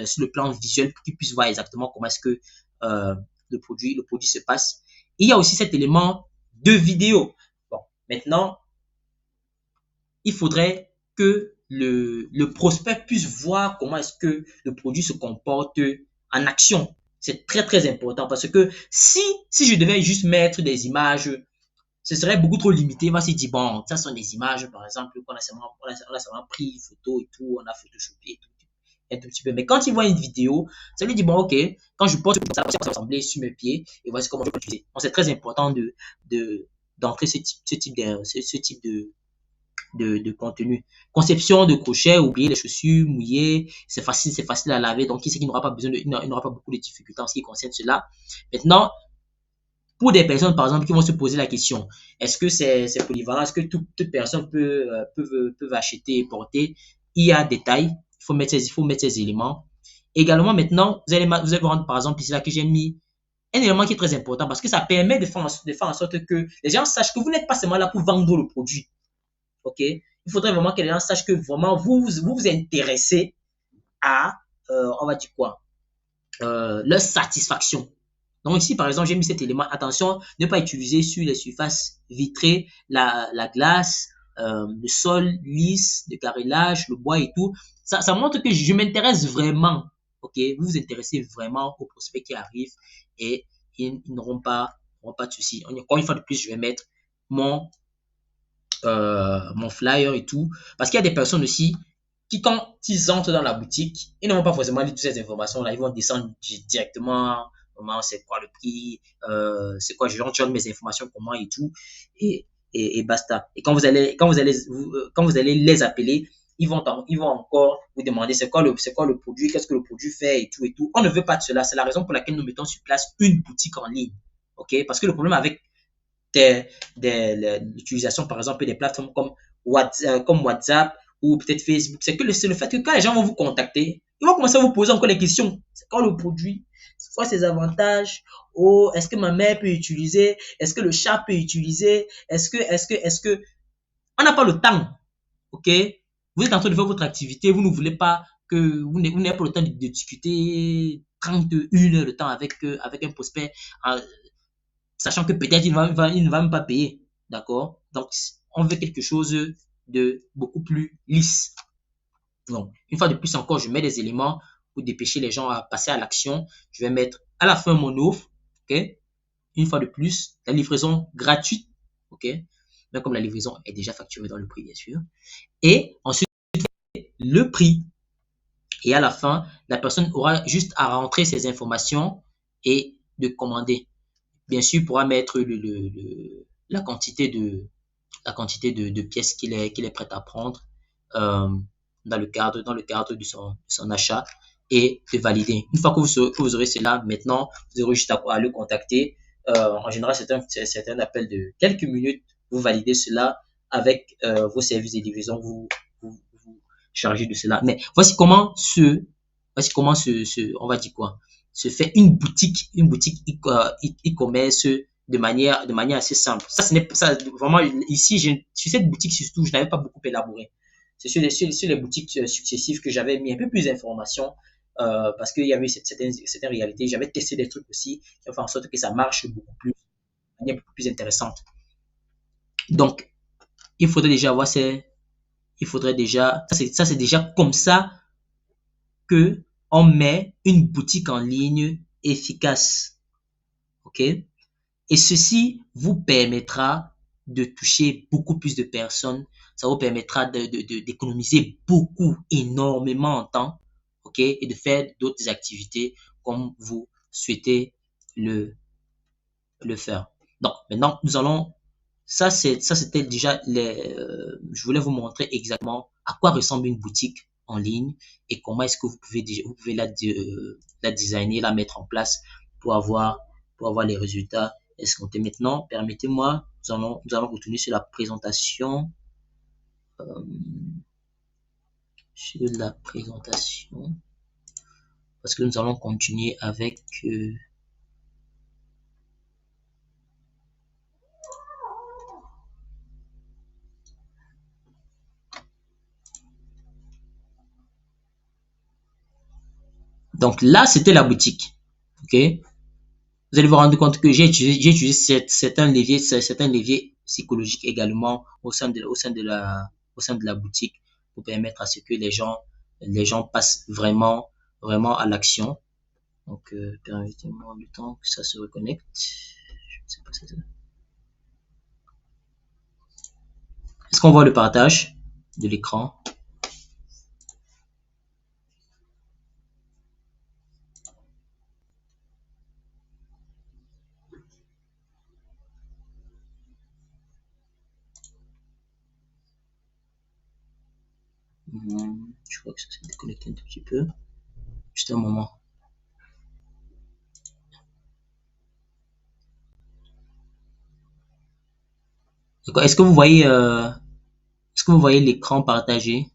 sur le plan visuel pour qu'ils puissent voir exactement comment est-ce que euh, le produit se passe. Il y a aussi cet élément de vidéo. Bon, maintenant, il faudrait que le prospect puisse voir comment est-ce que le produit se comporte en action. C'est très, très important parce que si je devais juste mettre des images, ce serait beaucoup trop limité. On va se dire, bon, ça sont des images, par exemple, qu'on a seulement pris photo et tout, on a photoshopé et tout, un tout petit peu. Mais quand il voit une vidéo, ça lui dit, bon, ok, quand je porte ça, ça va ressembler sur mes pieds et voici comment je peux l'utiliser. Donc, c'est très important d'entrer ce type de contenu. Conception de crochet, oubliez les chaussures mouillées, c'est facile à laver. Donc, qui sait qu'il n'aura pas besoin il n'aura pas beaucoup de difficultés en ce qui concerne cela. Maintenant, pour des personnes, par exemple, qui vont se poser la question, est-ce que c'est polyvalent? Est-ce que toute personne peut acheter et porter? Il y a des tailles. Il faut mettre ces éléments. Également, maintenant, vous allez voir, par exemple, ici, là, que j'ai mis un élément qui est très important parce que ça permet de faire en sorte que les gens sachent que vous n'êtes pas seulement là pour vendre le produit. OK? Il faudrait vraiment que les gens sachent que vraiment vous intéressez à, on va dire quoi? Leur satisfaction. Donc ici, par exemple, j'ai mis cet élément. Attention, ne pas utiliser sur les surfaces vitrées la glace, le sol lisse, le carrelage, le bois et tout. Ça montre que je m'intéresse vraiment. OK? Vous vous intéressez vraiment aux prospects qui arrivent et ils n'auront pas de soucis. Encore une fois de plus, je vais mettre mon, mon flyer et tout. Parce qu'il y a des personnes aussi qui, quand ils entrent dans la boutique, ils n'ont pas forcément lu toutes ces informations-là. Ils vont descendre directement, comment, c'est quoi le prix, c'est quoi, je donne mes informations, comment et tout, et basta. Et quand vous allez les appeler, ils vont encore vous demander c'est quoi le produit, qu'est-ce que le produit fait et tout et tout. On ne veut pas de cela. C'est la raison pour laquelle nous mettons sur place une boutique en ligne. OK? Parce que le problème avec l'utilisation, par exemple, des plateformes comme WhatsApp ou peut-être Facebook, c'est le fait que quand les gens vont vous contacter, ils vont commencer à vous poser encore des questions. C'est quoi le produit? C'est quoi ses avantages? Oh, est-ce que ma mère peut utiliser? Est-ce que le chat peut utiliser? Est-ce que, on n'a pas le temps. OK? Vous êtes en train de faire votre activité, vous ne voulez pas que, vous n'avez pas le temps de discuter 31 heures de temps avec un prospect, sachant que peut-être il ne va même pas payer. D'accord? Donc, on veut quelque chose de beaucoup plus lisse. Donc, une fois de plus encore, je mets des éléments pour dépêcher les gens à passer à l'action. Je vais mettre à la fin mon offre. OK? Une fois de plus, la livraison gratuite. OK? Mais comme la livraison est déjà facturée dans le prix, bien sûr. Et ensuite, le prix. Et à la fin, la personne aura juste à rentrer ses informations et de commander. Bien sûr, pourra mettre la quantité de pièces qu'il est prêt à prendre euh, dans le cadre de son achat et de valider. Une fois que vous aurez cela, maintenant, vous aurez juste à le contacter. En général, c'est un appel de quelques minutes. Vous validez cela avec vos services de livraison. Vous chargez de cela. Mais voici comment on va dire quoi, se fait une boutique e-commerce de manière assez simple. Ça, ce n'est pas ça, vraiment, ici, sur cette boutique surtout, je n'avais pas beaucoup élaboré. C'est sur les boutiques successives que j'avais mis un peu plus d'informations parce qu'il y avait certaines réalités. J'avais testé des trucs aussi qui ont fait en sorte que ça marche de manière beaucoup plus intéressante. Donc, il faudrait déjà avoir il faudrait déjà, ça c'est déjà comme ça que on met une boutique en ligne efficace. OK? Et ceci vous permettra de toucher beaucoup plus de personnes. Ça vous permettra d'économiser beaucoup, énormément en temps. OK? Et de faire d'autres activités comme vous souhaitez le faire. Donc, maintenant, nous allons, c'était déjà je voulais vous montrer exactement à quoi ressemble une boutique en ligne et comment est-ce que vous pouvez la designer, la mettre en place pour avoir, pour avoir les résultats escomptés. Maintenant, permettez-moi, nous allons retourner sur la présentation, euh, sur la présentation, parce que nous allons continuer avec, donc là, c'était la boutique. OK? Vous allez vous rendre compte que j'ai utilisé certains leviers psychologiques également au sein de la boutique pour permettre à ce que les gens passent vraiment, vraiment à l'action. Donc, permettez-moi le temps que ça se reconnecte. Je ne sais pas si est-ce qu'on voit le partage de l'écran? Je crois que ça s'est déconnecté un tout petit peu. Juste un moment. D'accord. Est-ce que vous voyez l'écran partagé?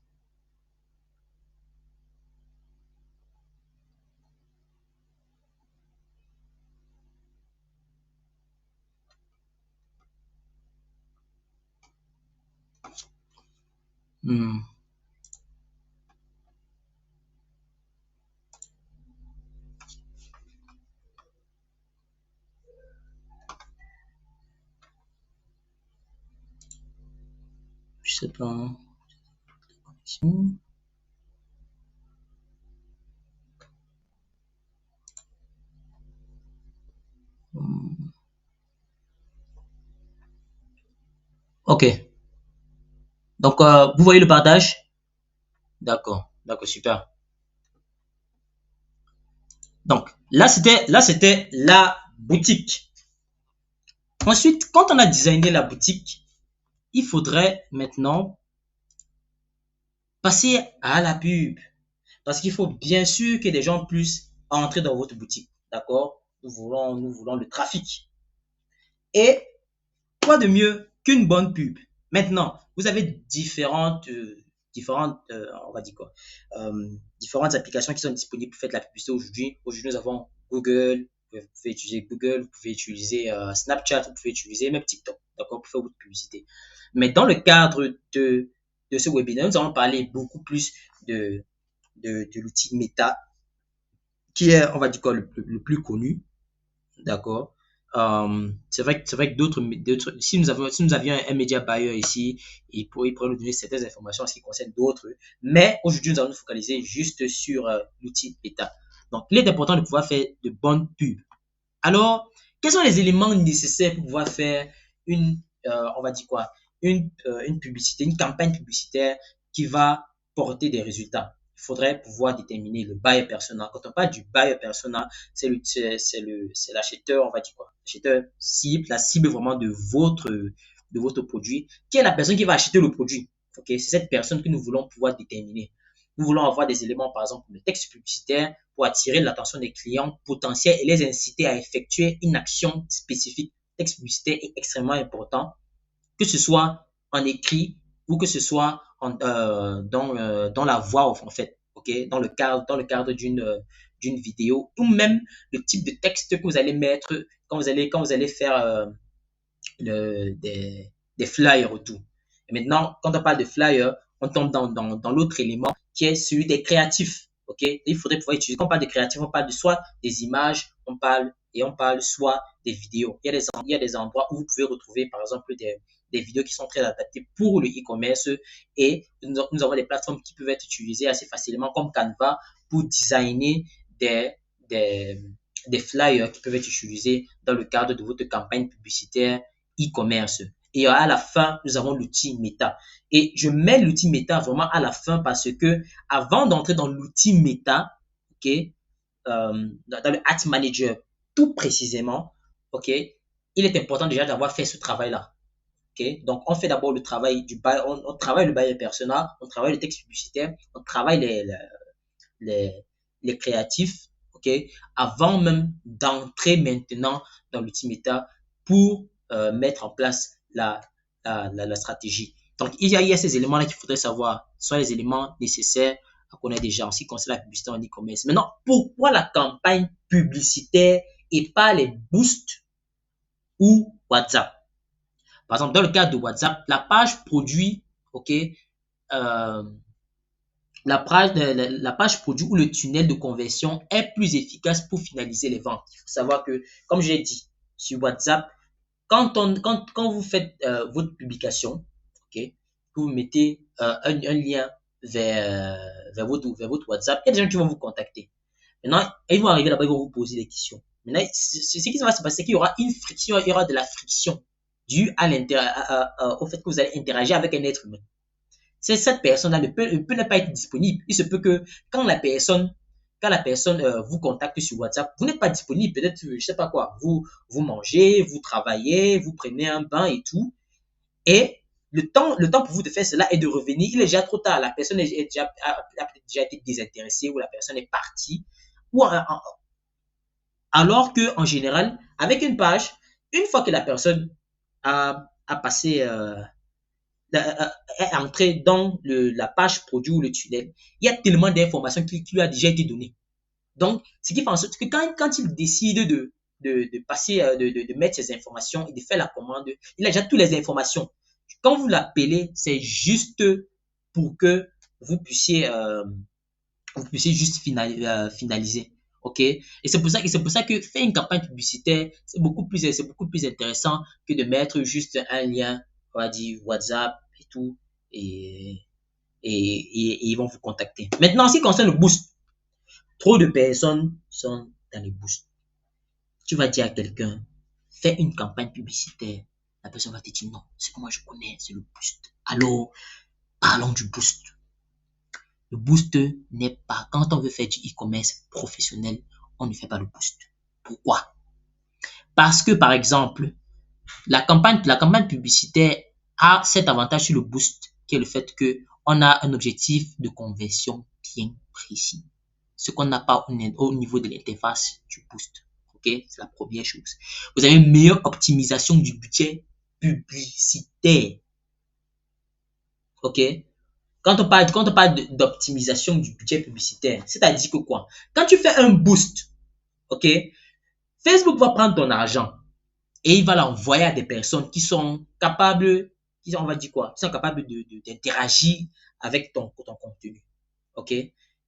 Hmm. Je sais pas. Hmm. Ok. Donc, vous voyez le partage? D'accord. D'accord, super. Donc, là, c'était la boutique. Ensuite, quand on a designé la boutique, il faudrait maintenant passer à la pub. Parce qu'il faut bien sûr que des gens puissent entrer dans votre boutique. D'accord? Nous voulons le trafic. Et quoi de mieux qu'une bonne pub? Maintenant, vous avez on va dire quoi, différentes applications qui sont disponibles pour faire de la publicité aujourd'hui. Aujourd'hui, nous avons Google, vous pouvez utiliser Google, vous pouvez utiliser Snapchat, vous pouvez utiliser même TikTok, d'accord, pour faire votre publicité. Mais dans le cadre de ce webinaire, nous allons parler beaucoup plus de l'outil Meta, qui est, on va dire quoi, le plus connu. D'accord. C'est vrai que si nous avions un média buyer ici, il pourrait nous donner certaines informations en ce qui concerne d'autres. Mais aujourd'hui, nous allons nous focaliser juste sur l'outil Meta. Donc, il est important de pouvoir faire de bonnes pubs. Alors, quels sont les éléments nécessaires pour pouvoir faire on va dire quoi, une publicité, une campagne publicitaire qui va porter des résultats? Il faudrait pouvoir déterminer le buyer persona. Quand on parle du buyer persona, c'est l'acheteur, on va dire quoi, l'acheteur cible, la cible vraiment de votre produit, qui est la personne qui va acheter le produit. Ok, c'est cette personne que nous voulons pouvoir déterminer. Nous voulons avoir des éléments, par exemple, le texte publicitaire pour attirer l'attention des clients potentiels et les inciter à effectuer une action spécifique. Le texte publicitaire est extrêmement important, que ce soit en écrit ou que ce soit dans la voix en fait, ok, dans le cadre d'une vidéo ou même le type de texte que vous allez mettre quand vous allez faire des flyers autour. Et maintenant, quand on parle de flyers, on tombe dans l'autre élément qui est celui des créatifs. Ok, il faudrait pouvoir utiliser. Quand on parle de créatifs, on parle de soit des images, on parle soit des vidéos. Il y a des endroits où vous pouvez retrouver, par exemple, des vidéos qui sont très adaptées pour le e-commerce et nous avons des plateformes qui peuvent être utilisées assez facilement comme Canva pour designer des, des, des flyers qui peuvent être utilisés dans le cadre de votre campagne publicitaire e-commerce. Et à la fin, nous avons l'outil Meta. Et je mets l'outil Meta vraiment à la fin parce que avant d'entrer dans l'outil Meta, ok, dans le Ads Manager tout précisément, ok, il est important déjà d'avoir fait ce travail-là. Okay? Donc, on fait d'abord le travail du bail, on travaille le bail persona, on travaille le texte publicitaire, on travaille les, les créatifs, ok, avant même d'entrer maintenant dans l'outil méta pour mettre en place la stratégie. Donc, il y a ces éléments-là qu'il faudrait savoir, soit les éléments nécessaires à connaître déjà en ce qui concerne la publicité en e-commerce. Maintenant, pourquoi la campagne publicitaire et pas les boosts ou WhatsApp? Par exemple, dans le cas de WhatsApp, la page produit, ok, euh, la page produit ou le tunnel de conversion est plus efficace pour finaliser les ventes. Il faut savoir que, comme j'ai dit, sur WhatsApp, quand vous faites votre publication, ok, vous mettez un lien vers votre WhatsApp, il y a des gens qui vont vous contacter. Maintenant, ils vont arriver là-bas, ils vont vous poser des questions. Maintenant, ce qui va se passer, c'est qu'il y aura une friction, il y aura de la friction due au fait que vous allez interagir avec un être humain. Cette personne-là peut ne pas être disponible. Il se peut que quand la personne vous contacte sur WhatsApp, vous n'êtes pas disponible. Peut-être, je sais pas quoi, vous mangez, vous travaillez, vous prenez un bain et tout. Et le temps pour vous de faire cela et de revenir, il est déjà trop tard. La personne a déjà été désintéressée ou la personne est partie. Ou alors que en général, avec une page, une fois que la personne a passé est entré dans la page produit ou le tunnel, il y a tellement d'informations qui lui a déjà été données. Donc, ce qui fait en sorte que quand il décide de passer, de mettre ses informations et de faire la commande, il a déjà toutes les informations. Quand vous l'appelez, c'est juste pour que vous puissiez, juste finaliser. OK? Et c'est pour ça que faire une campagne publicitaire, c'est beaucoup plus intéressant que de mettre juste un lien, on va dire WhatsApp et tout, et, et ils vont vous contacter. Maintenant, en ce qui concerne le boost, trop de personnes sont dans le boost. Tu vas dire à quelqu'un, fais une campagne publicitaire. La personne va te dire non, c'est que moi je connais, c'est le boost. Alors, parlons du boost. Le boost n'est pas, quand on veut faire du e-commerce professionnel, on ne fait pas le boost. Pourquoi? Parce que, par exemple, la campagne publicitaire a cet avantage sur le boost, qui est le fait que on a un objectif de conversion bien précis. Ce qu'on n'a pas au niveau de l'interface du boost. Ok? C'est la première chose. Vous avez une meilleure optimisation du budget publicitaire. Ok? Quand on parle d'optimisation du budget publicitaire, c'est-à-dire que quoi? Quand tu fais un boost, ok? Facebook va prendre ton argent et il va l'envoyer à des personnes qui sont capables, on va dire quoi? Qui sont capables d'interagir avec ton contenu. Ok?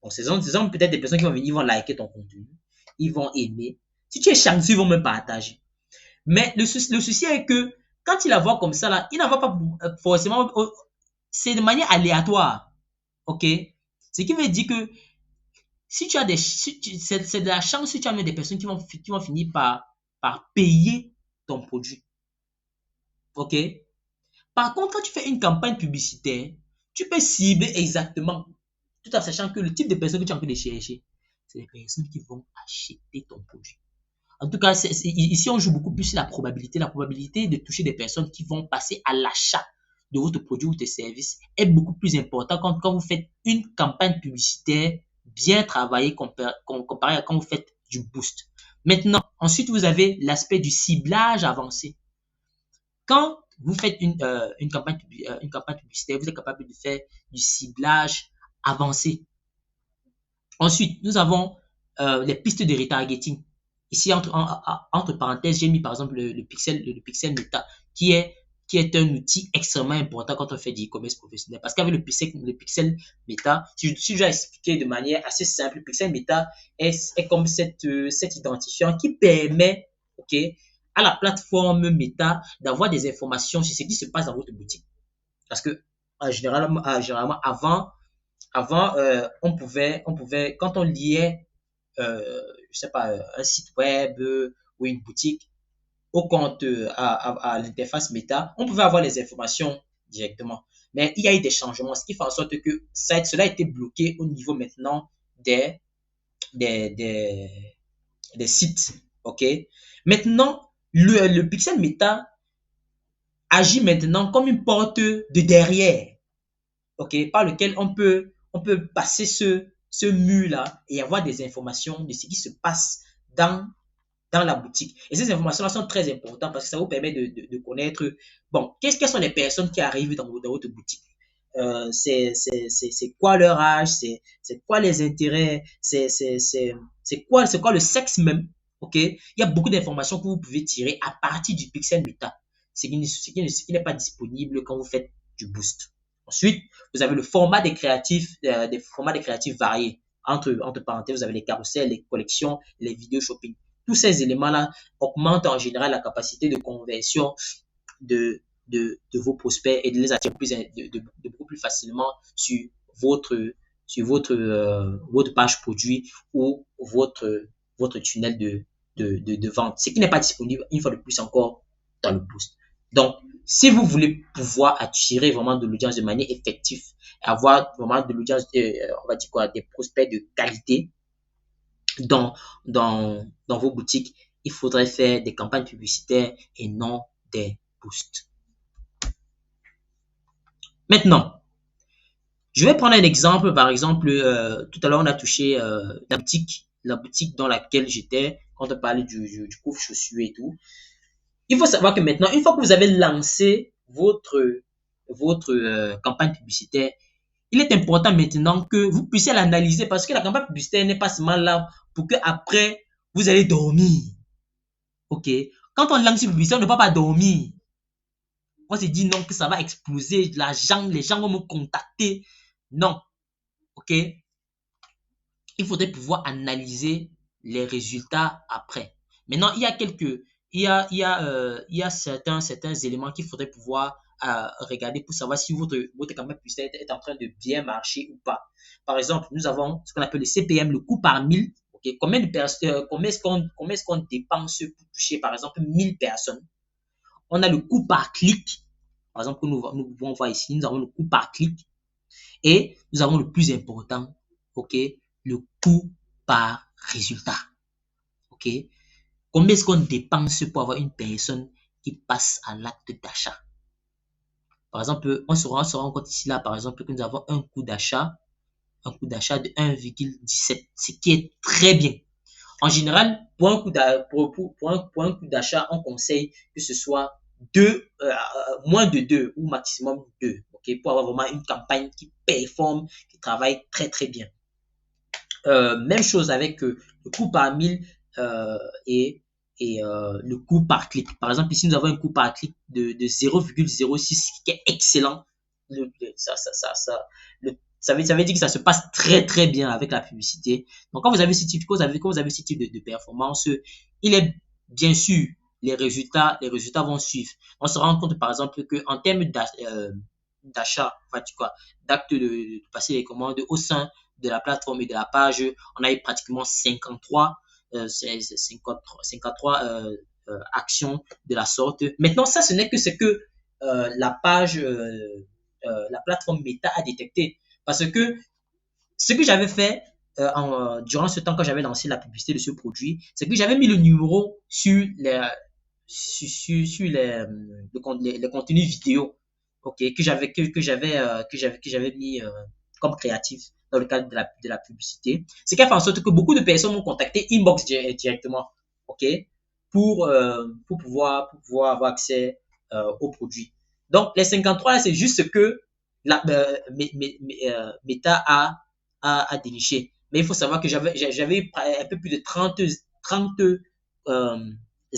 Donc, ce sont peut-être des personnes qui vont venir, ils vont liker ton contenu, ils vont aimer. Si tu es chanceux, ils vont même partager. Mais le souci est que quand il la voit comme ça, là, il n'en va pas forcément, c'est de manière aléatoire. Ok? Ce qui veut dire que si tu as c'est de la chance si tu as des personnes qui vont finir par payer ton produit. Ok? Par contre, quand tu fais une campagne publicitaire, tu peux cibler exactement, tout en sachant que le type de personnes que tu es en train de chercher, c'est les personnes qui vont acheter ton produit. En tout cas, ici, on joue beaucoup plus sur la probabilité de toucher des personnes qui vont passer à l'achat de votre produit ou de service est beaucoup plus important quand vous faites une campagne publicitaire bien travaillée comparé à quand vous faites du boost. Maintenant, ensuite, vous avez l'aspect du ciblage avancé. Quand vous faites une campagne publicitaire, vous êtes capable de faire du ciblage avancé. Ensuite, nous avons les pistes de retargeting. Ici, entre parenthèses, j'ai mis par exemple le pixel Meta, qui est un outil extrêmement important quand on fait du e-commerce professionnel. Parce qu'avec le pixel Meta, si je dois expliquer de manière assez simple, le pixel Meta est comme cet identifiant qui permet, ok, à la plateforme Meta d'avoir des informations sur ce qui se passe dans votre boutique. Parce que généralement avant, on pouvait, quand on liait, je sais pas, un site web ou une boutique au compte, à l'interface Meta, on pouvait avoir les informations directement. Mais il y a eu des changements, ce qui fait en sorte que cela a été bloqué au niveau maintenant des, des, des, des sites. OK? Maintenant, Le pixel méta agit maintenant comme une porte de derrière, ok, par lequel on peut passer ce mur-là et avoir des informations de ce qui se passe dans, dans la boutique. Et ces informations-là sont très importantes parce que ça vous permet de connaître, bon, quelles sont les personnes qui arrivent dans votre boutique. C'est quoi leur âge, c'est quoi les intérêts, c'est quoi le sexe même. Ok, il y a beaucoup d'informations que vous pouvez tirer à partir du pixel méta, ce qui n'est pas disponible quand vous faites du boost. Ensuite, vous avez le format des formats des créatifs variés. Entre parenthèses, vous avez les carousels, les collections, les vidéos shopping. Tous ces éléments-là augmentent en général la capacité de conversion de, de vos prospects et de les attirer beaucoup plus facilement votre, votre page produit ou votre tunnel de vente. Ce qui n'est pas disponible, une fois de plus encore, dans le boost. Donc, si vous voulez pouvoir attirer vraiment de l'audience de manière effective, avoir vraiment de l'audience, on va dire quoi, des prospects de qualité dans, dans vos boutiques, il faudrait faire des campagnes publicitaires et non des boosts. Maintenant, je vais prendre un exemple. Par exemple, tout à l'heure, on a touché la boutique dans laquelle j'étais, quand on parlait du couvre chaussures et tout. Il faut savoir que maintenant, une fois que vous avez lancé votre campagne publicitaire, il est important maintenant que vous puissiez l'analyser parce que la campagne publicitaire n'est pas seulement là pour que après vous allez dormir. Ok? Quand on lance une publicité, on ne peut pas dormir. On se dit non, que ça va exploser, les gens vont me contacter. Non. Ok? Il faudrait pouvoir analyser les résultats après. Maintenant, il y a certains éléments qu'il faudrait pouvoir regarder pour savoir si votre campagne publicitaire est en train de bien marcher ou pas. Par exemple, nous avons ce qu'on appelle le CPM, le coût par 1000. Okay? Combien est-ce qu'on dépense pour toucher, par exemple, 1000 personnes? On a le coût par clic. Par exemple, nous pouvons voir ici, nous avons le coût par clic. Et nous avons le plus important, ok, le coût par résultat. Ok? Combien est-ce qu'on dépense pour avoir une personne qui passe à l'acte d'achat? Par exemple, on se rend compte ici, là, par exemple, que nous avons un coût d'achat de 1,17, ce qui est très bien. En général, pour un coût d'achat, on conseille que ce soit moins de 2 ou maximum 2, ok, pour avoir vraiment une campagne qui performe, qui travaille très très bien. Même chose avec le coût par 1000 et le coût par clic. Par exemple, ici, nous avons un coût par clic de 0,06 qui est excellent. Ça veut dire que ça se passe très très bien avec la publicité. Donc, quand vous avez ce type de performance, il est bien sûr les résultats vont suivre. On se rend compte par exemple que en termes d'achat, d'acte de passer les commandes au sein de la plateforme et de la page, on a eu pratiquement 53 actions de la sorte. Maintenant, ça, ce n'est que ce que la plateforme Meta a détecté. Parce que ce que j'avais fait durant ce temps quand j'avais lancé la publicité de ce produit, c'est que j'avais mis le numéro sur les contenus vidéo, ok, que j'avais mis comme créatif dans le cadre de la publicité. Ce qui a fait en sorte que beaucoup de personnes m'ont contacté inbox directement, ok, pour pouvoir avoir accès aux produits. Donc, les 53 là, c'est juste ce que Meta a déniché. Mais il faut savoir que j'avais un peu plus de 30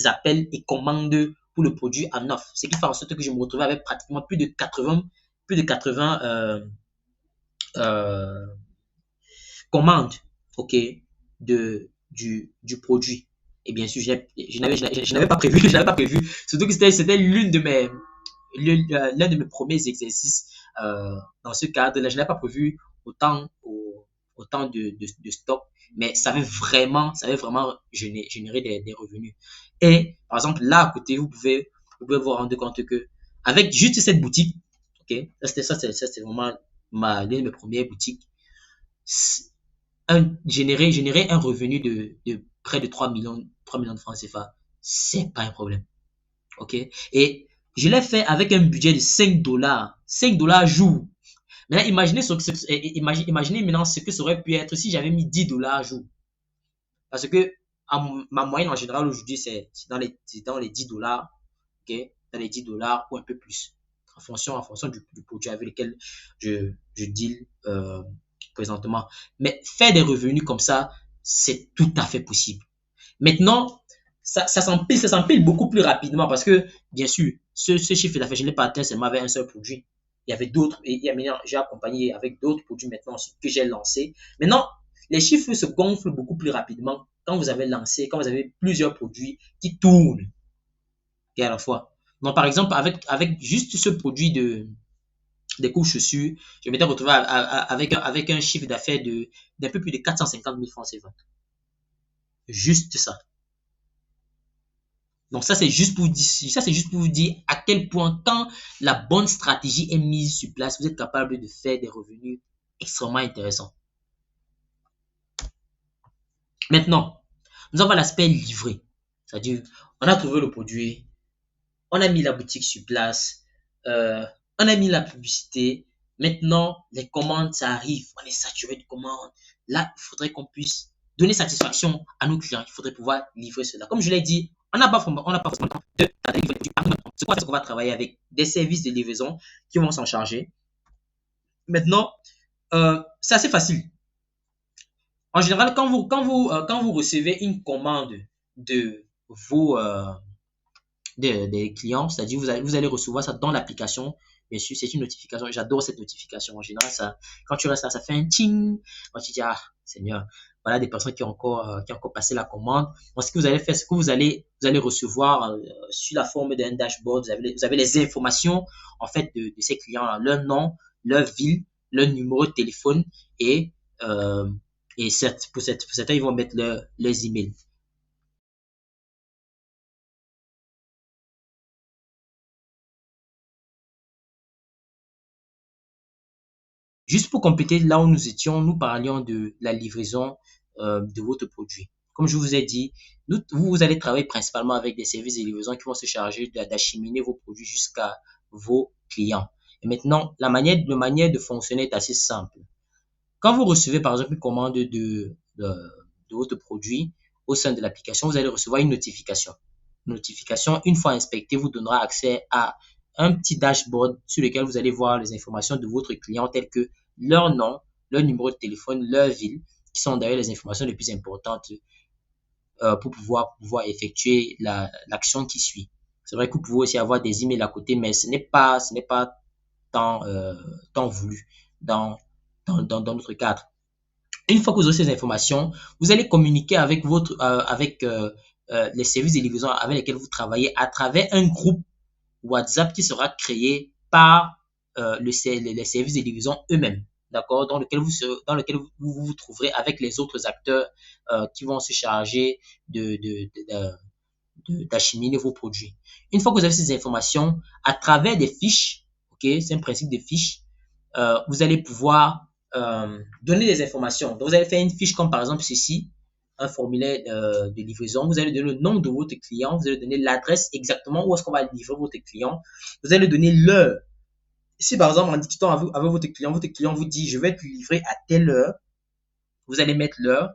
appels et commandes pour le produit en offre. Ce qui fait en sorte que je me retrouvais avec pratiquement plus de 80 commandes, ok, du produit. Et bien sûr, je n'avais pas prévu, surtout que c'était l'un de mes premiers exercices dans ce cadre-là. Je n'avais pas prévu autant de stock, mais ça avait vraiment générer des revenus. Et par exemple, là à côté, vous pouvez vous rendre compte que avec juste cette boutique, ok, c'est vraiment l'une de mes premières boutiques, générer un revenu de près de 3 millions de francs CFA. c'est pas un problème. OK? Et je l'ai fait avec un budget de 5 dollars. 5 dollars jour. Maintenant, imaginez maintenant ce que ça aurait pu être si j'avais mis 10 dollars jour. Parce que ma moyenne en général aujourd'hui, c'est dans les 10 dollars. OK? Dans les 10 dollars ou un peu plus. En fonction du produit avec lequel je deal présentement. Mais faire des revenus comme ça, c'est tout à fait possible. Maintenant, ça s'empile beaucoup plus rapidement parce que, bien sûr, ce chiffre d'affaires, je ne l'ai pas atteint seulement avec un seul produit. Il y avait d'autres, et j'ai accompagné avec d'autres produits maintenant que j'ai lancés. Maintenant, les chiffres se gonflent beaucoup plus rapidement quand vous avez lancé, quand vous avez plusieurs produits qui tournent et à la fois. Donc, par exemple, avec juste ce produit des couches chaussures, je m'étais retrouvé avec un chiffre d'affaires d'un peu plus de 450 000 francs CFA. Juste ça. Donc ça c'est juste pour vous dire à quel point quand la bonne stratégie est mise sur place, vous êtes capable de faire des revenus extrêmement intéressants. Maintenant, nous avons l'aspect livré. C'est-à-dire, on a trouvé le produit, on a mis la boutique sur place, on a mis la publicité. Maintenant, les commandes, ça arrive. On est saturé de commandes. Là, il faudrait qu'on puisse donner satisfaction à nos clients. Il faudrait pouvoir livrer cela. Comme je l'ai dit, on n'a pas forcément le temps de livrer le produit. C'est quoi? C'est qu'on va travailler avec des services de livraison qui vont s'en charger. Maintenant, c'est assez facile. En général, quand vous recevez une commande de vos des clients, c'est-à-dire vous allez recevoir ça dans l'application. Bien sûr, c'est une notification. J'adore cette notification. En général, ça, quand tu restes là, ça fait un ting. Quand tu dis, ah, Seigneur, voilà des personnes qui ont encore passé la commande. Donc, ce que vous allez faire, c'est que vous allez recevoir sur la forme d'un dashboard, vous avez les informations, en fait, de ces clients-là, leur nom, leur ville, leur numéro de téléphone et, pour certains, ils vont mettre leurs emails. Juste pour compléter là où nous étions, nous parlions de la livraison de votre produit. Comme je vous ai dit, vous allez travailler principalement avec des services de livraison qui vont se charger d'acheminer vos produits jusqu'à vos clients. Et maintenant, la manière de fonctionner est assez simple. Quand vous recevez par exemple une commande de votre produit au sein de l'application, vous allez recevoir une notification. Notification, une fois inspectée, vous donnera accès à un petit dashboard sur lequel vous allez voir les informations de votre client telles que leur nom, leur numéro de téléphone, leur ville, qui sont d'ailleurs les informations les plus importantes pour pouvoir effectuer l'action qui suit. C'est vrai que vous pouvez aussi avoir des emails à côté, mais ce n'est pas tant voulu dans notre cadre. Une fois que vous aurez ces informations, vous allez communiquer avec les services de livraison avec lesquels vous travaillez à travers un groupe WhatsApp qui sera créé par les services de livraison eux-mêmes, d'accord, dans lequel vous trouverez avec les autres acteurs qui vont se charger d'acheminer vos produits. Une fois que vous avez ces informations, à travers des fiches, ok, c'est un principe de fiches, vous allez pouvoir donner des informations. Donc, vous allez faire une fiche comme par exemple ceci, un formulaire de livraison. Vous allez donner le nom de votre client, vous allez donner l'adresse exactement où est-ce qu'on va livrer votre client. Vous allez donner l'heure. Si par exemple en discutant avec votre client vous dit je vais te livrer à telle heure, vous allez mettre l'heure.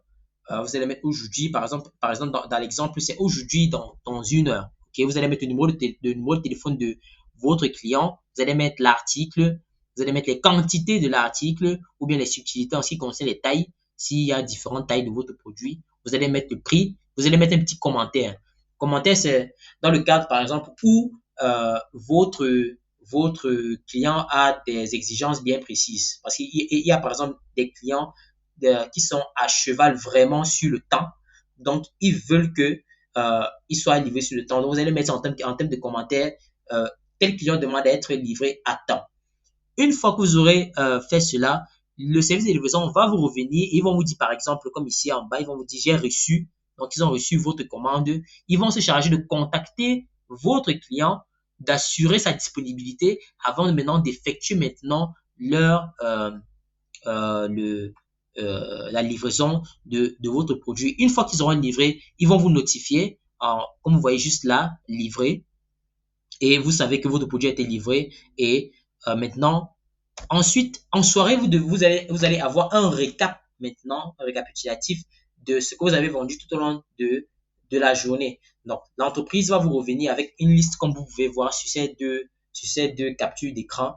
Vous allez mettre aujourd'hui, par exemple dans l'exemple, c'est aujourd'hui dans une heure. Okay? Vous allez mettre le numéro de téléphone de votre client, vous allez mettre l'article, vous allez mettre les quantités de l'article ou bien les subtilités en ce qui concerne les tailles, s'il y a différentes tailles de votre produit. Vous allez mettre le prix, vous allez mettre un petit commentaire. Commentaire, c'est dans le cadre, par exemple, où votre client a des exigences bien précises. Parce qu'il y a, par exemple, des clients qui sont à cheval vraiment sur le temps. Donc, ils veulent que il soit livré sur le temps. Donc, vous allez mettre ça en termes de commentaires. Tel client demande à être livré à temps. Une fois que vous aurez fait cela, le service de livraison va vous revenir. Ils vont vous dire, par exemple, comme ici en bas, ils vont vous dire, j'ai reçu. Donc, ils ont reçu votre commande. Ils vont se charger de contacter votre client, d'assurer sa disponibilité avant maintenant d'effectuer maintenant la livraison de votre produit. Une fois qu'ils auront livré, ils vont vous notifier comme vous voyez juste là, livré. Et vous savez que votre produit a été livré. Et maintenant, ensuite, en soirée, vous allez avoir un récap maintenant, un récapitulatif de ce que vous avez vendu tout au long de la journée. Donc, l'entreprise va vous revenir avec une liste, comme vous pouvez voir sur ces deux captures d'écran,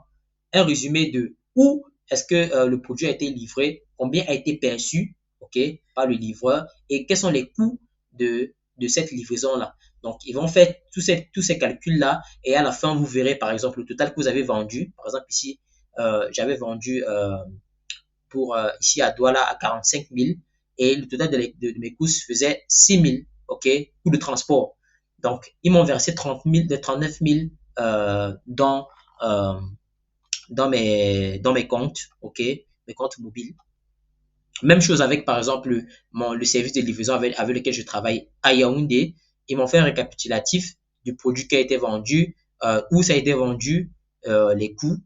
un résumé de où est-ce que le produit a été livré, combien a été perçu, ok, par le livreur et quels sont les coûts de cette livraison-là. Donc, ils vont faire tous ces calculs-là et à la fin, vous verrez par exemple le total que vous avez vendu. Par exemple, ici, j'avais vendu pour ici à Douala à 45 000 et le total de mes coûts faisait 6 000, ok, coût de transport. Donc, ils m'ont versé 39 000 dans, euh, dans mes comptes, ok, mes comptes mobiles. Même chose avec, par exemple, le service de livraison avec lequel je travaille à Yaoundé. Ils m'ont fait un récapitulatif du produit qui a été vendu, où ça a été vendu, les coûts.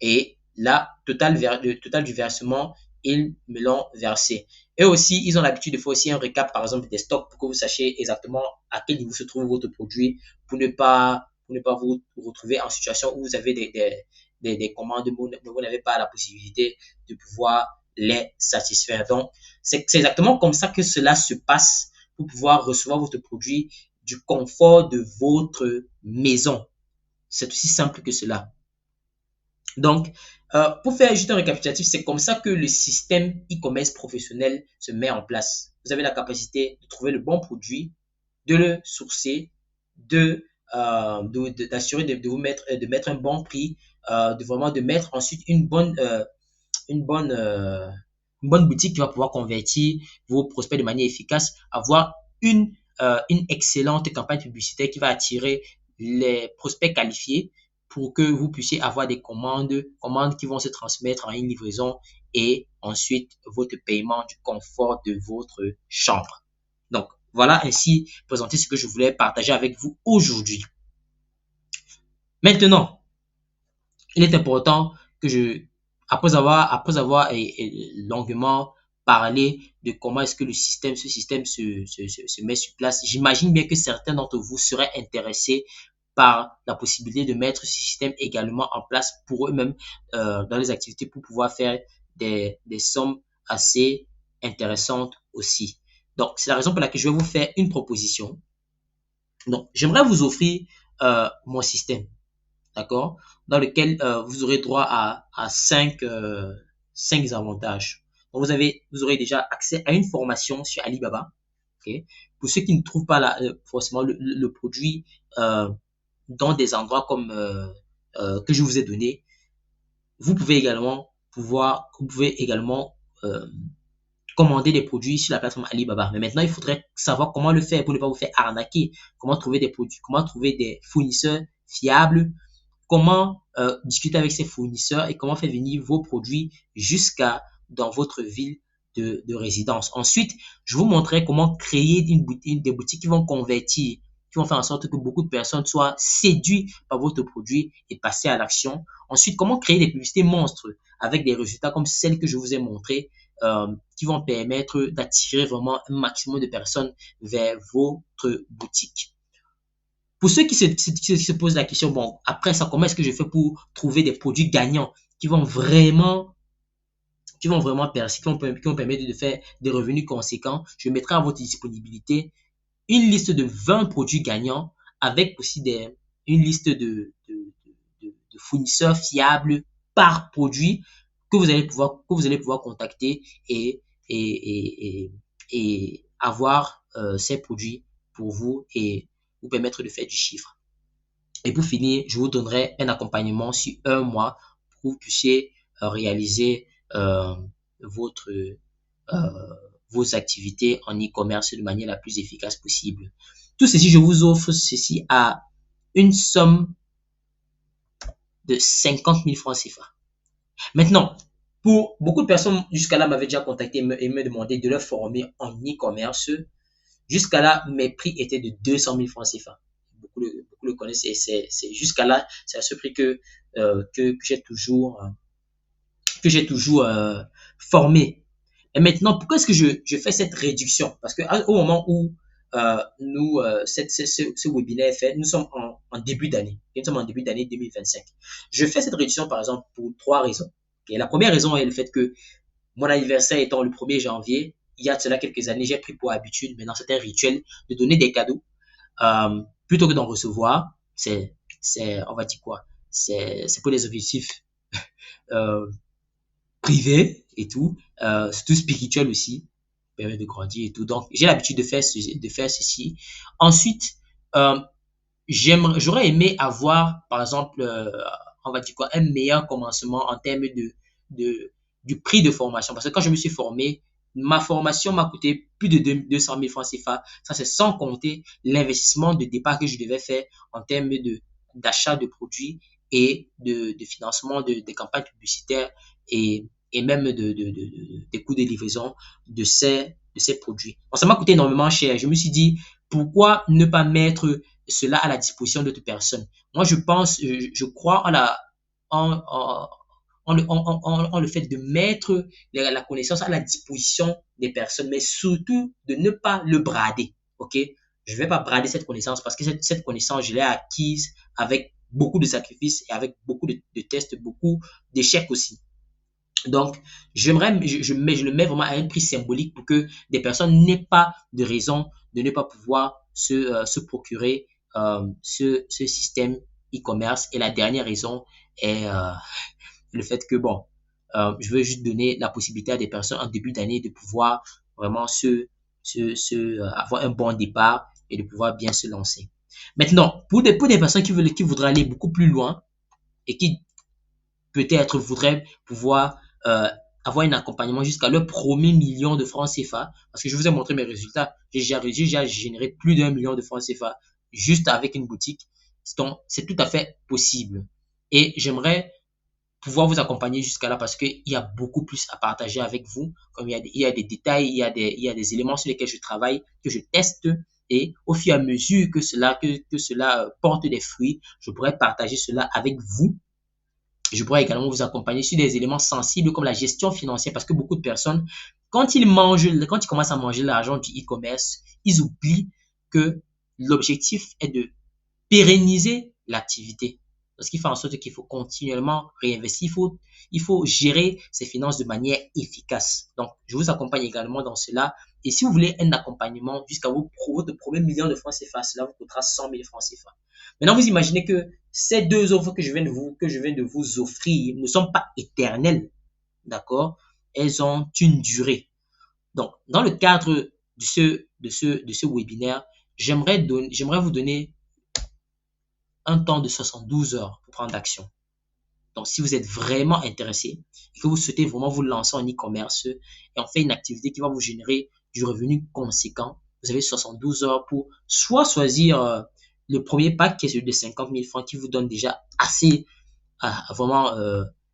Et là, le total du versement, ils me l'ont versé. Et aussi, ils ont l'habitude de faire aussi un récap, par exemple, des stocks pour que vous sachiez exactement à quel niveau se trouve votre produit pour ne pas vous retrouver en situation où vous avez des commandes, mais vous n'avez pas la possibilité de pouvoir les satisfaire. Donc, c'est exactement comme ça que cela se passe pour pouvoir recevoir votre produit du confort de votre maison. C'est aussi simple que cela. Donc, pour faire juste un récapitulatif, c'est comme ça que le système e-commerce professionnel se met en place. Vous avez la capacité de trouver le bon produit, de le sourcer, d'assurer de mettre un bon prix, de mettre ensuite une bonne, euh, une bonne boutique qui va pouvoir convertir vos prospects de manière efficace, avoir une excellente campagne publicitaire qui va attirer les prospects qualifiés pour que vous puissiez avoir des commandes qui vont se transmettre en une livraison et ensuite votre paiement du confort de votre chambre. Donc, voilà ainsi présenter ce que je voulais partager avec vous aujourd'hui. Maintenant, il est important que après avoir longuement parlé de comment est-ce que ce système se met sur place, j'imagine bien que certains d'entre vous seraient intéressés par la possibilité de mettre ce système également en place pour eux-mêmes dans les activités pour pouvoir faire des sommes assez intéressantes aussi. Donc, c'est la raison pour laquelle je vais vous faire une proposition. Donc, j'aimerais vous offrir mon système, d'accord, dans lequel vous aurez droit à 5 avantages. Donc, vous aurez déjà accès à une formation sur Alibaba. Okay. Pour ceux qui ne trouvent pas forcément le produit dans des endroits comme que je vous ai donné, vous pouvez également commander des produits sur la plateforme Alibaba. Mais maintenant, il faudrait savoir comment le faire pour ne pas vous faire arnaquer, comment trouver des produits, comment trouver des fournisseurs fiables, comment discuter avec ces fournisseurs et comment faire venir vos produits jusqu'à dans votre ville de résidence. Ensuite, je vous montrerai comment créer des boutiques qui vont convertir, qui vont faire en sorte que beaucoup de personnes soient séduites par votre produit et passer à l'action. Ensuite, comment créer des publicités monstres avec des résultats comme celles que je vous ai montrées, qui vont permettre d'attirer vraiment un maximum de personnes vers votre boutique. Pour ceux qui se posent la question, bon, après ça, comment est-ce que je fais pour trouver des produits gagnants qui vont vraiment percer, qui vont permettre de faire des revenus conséquents? Je mettrai à votre disponibilité une liste de 20 produits gagnants avec aussi une liste de fournisseurs fiables par produit que vous allez pouvoir contacter et avoir ces produits pour vous et vous permettre de faire du chiffre. Et pour finir, je vous donnerai un accompagnement sur 1 mois pour que vous puissiez réaliser vos activités en e-commerce de manière la plus efficace possible. Tout ceci, je vous offre ceci à une somme de 50 000 francs CFA. Maintenant, pour beaucoup de personnes, jusqu'à là, m'avaient déjà contacté et me demandé de leur former en e-commerce. Jusqu'à là, mes prix étaient de 200 000 francs CFA. Beaucoup le connaissent et c'est jusqu'à là, c'est à ce prix que j'ai toujours formé. Et maintenant, pourquoi est-ce que je fais cette réduction? Parce que au moment où ce webinaire est fait, nous sommes en début d'année. Nous sommes en début d'année 2025. Je fais cette réduction, par exemple, pour 3 raisons. Okay? La première raison est le fait que mon anniversaire étant le 1er janvier, il y a de cela quelques années, j'ai pris pour habitude, maintenant c'est un rituel, de donner des cadeaux plutôt que d'en recevoir. On va dire quoi? C'est pour des objectifs euh, privés et tout, surtout spirituel aussi, permet de grandir et tout. Donc, j'ai l'habitude de faire ceci. Ensuite, euh, j'aurais aimé avoir, par exemple, on va dire quoi, un meilleur commencement en termes du prix de formation. Parce que quand je me suis formé, ma formation m'a coûté plus de 200 000 francs CFA. Ça, c'est sans compter l'investissement de départ que je devais faire en termes d'achat de produits et de financement des campagnes publicitaires et même des coûts de livraison de ces produits. Donc, ça m'a coûté énormément cher. Je me suis dit, pourquoi ne pas mettre cela à la disposition d'autres personnes? Moi, je crois en, en, le fait de mettre la connaissance à la disposition des personnes, mais surtout de ne pas le brader. OK? Je ne vais pas brader cette connaissance parce que cette connaissance, je l'ai acquise avec beaucoup de sacrifices et avec beaucoup de tests, beaucoup d'échecs aussi. Donc, je le mets vraiment à un prix symbolique pour que des personnes n'aient pas de raison de ne pas pouvoir se procurer ce système e-commerce. Et la dernière raison est le fait que, bon, je veux juste donner la possibilité à des personnes en début d'année de pouvoir vraiment avoir un bon départ et de pouvoir bien se lancer. Maintenant, pour des personnes qui voudraient aller beaucoup plus loin et qui peut-être voudraient pouvoir avoir un accompagnement jusqu'à leur premier million de francs CFA, parce que je vous ai montré mes résultats, j'ai déjà généré plus d'1 million de francs CFA juste avec une boutique. Donc, c'est tout à fait possible. Et j'aimerais pouvoir vous accompagner jusqu'à là parce qu'il y a beaucoup plus à partager avec vous. Comme il y a des détails, il y a des éléments sur lesquels je travaille, que je teste. Et au fur et à mesure que cela porte des fruits, je pourrais partager cela avec vous. Je pourrais également vous accompagner sur des éléments sensibles comme la gestion financière parce que beaucoup de personnes, quand ils commencent à manger l'argent du e-commerce, ils oublient que l'objectif est de pérenniser l'activité. Ce qui fait en sorte qu'il faut continuellement réinvestir. Il faut gérer ses finances de manière efficace. Donc, je vous accompagne également dans cela. Et si vous voulez un accompagnement jusqu'à votre premier million de francs CFA, cela vous coûtera 100 000 francs CFA. Maintenant, vous imaginez que ces deux offres que je viens de vous offrir ne sont pas éternelles. D'accord? Elles ont une durée. Donc, dans le cadre de ce webinaire, j'aimerais vous donner un temps de 72 heures pour prendre action. Donc, si vous êtes vraiment intéressé et que vous souhaitez vraiment vous lancer en e-commerce et en faire une activité qui va vous générer du revenu conséquent, vous avez 72 heures pour soit choisir le premier pack qui est celui de 50 000 francs qui vous donne déjà assez, vraiment,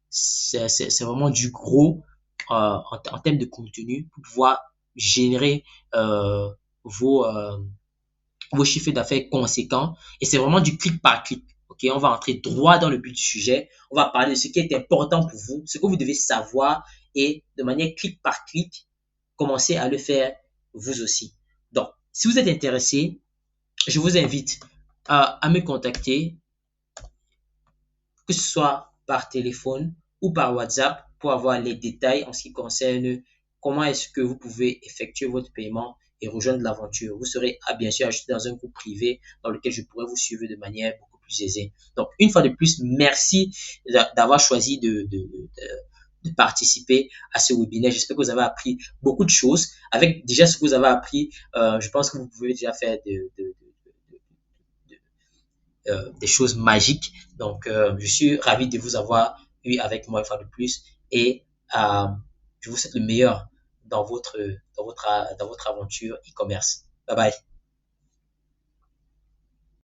c'est vraiment du gros en termes de contenu pour pouvoir générer vos chiffres d'affaires conséquents. Et c'est vraiment du clic par clic. Ok, on va entrer droit dans le but du sujet. On va parler de ce qui est important pour vous, ce que vous devez savoir et de manière clic par clic, commencer à le faire vous aussi. Donc, si vous êtes intéressé, je vous invite à me contacter, que ce soit par téléphone ou par WhatsApp pour avoir les détails en ce qui concerne comment est-ce que vous pouvez effectuer votre paiement et rejoindre l'aventure. Vous serez bien sûr ajouté dans un groupe privé dans lequel je pourrai vous suivre de manière beaucoup plus aisée. Donc, une fois de plus, merci d'avoir choisi de participer à ce webinaire. J'espère que vous avez appris beaucoup de choses. Avec déjà ce que vous avez appris, je pense que vous pouvez déjà faire des choses magiques. Donc, je suis ravi de vous avoir eu avec moi une fois de plus et je vous souhaite le meilleur dans votre aventure e-commerce. Bye bye.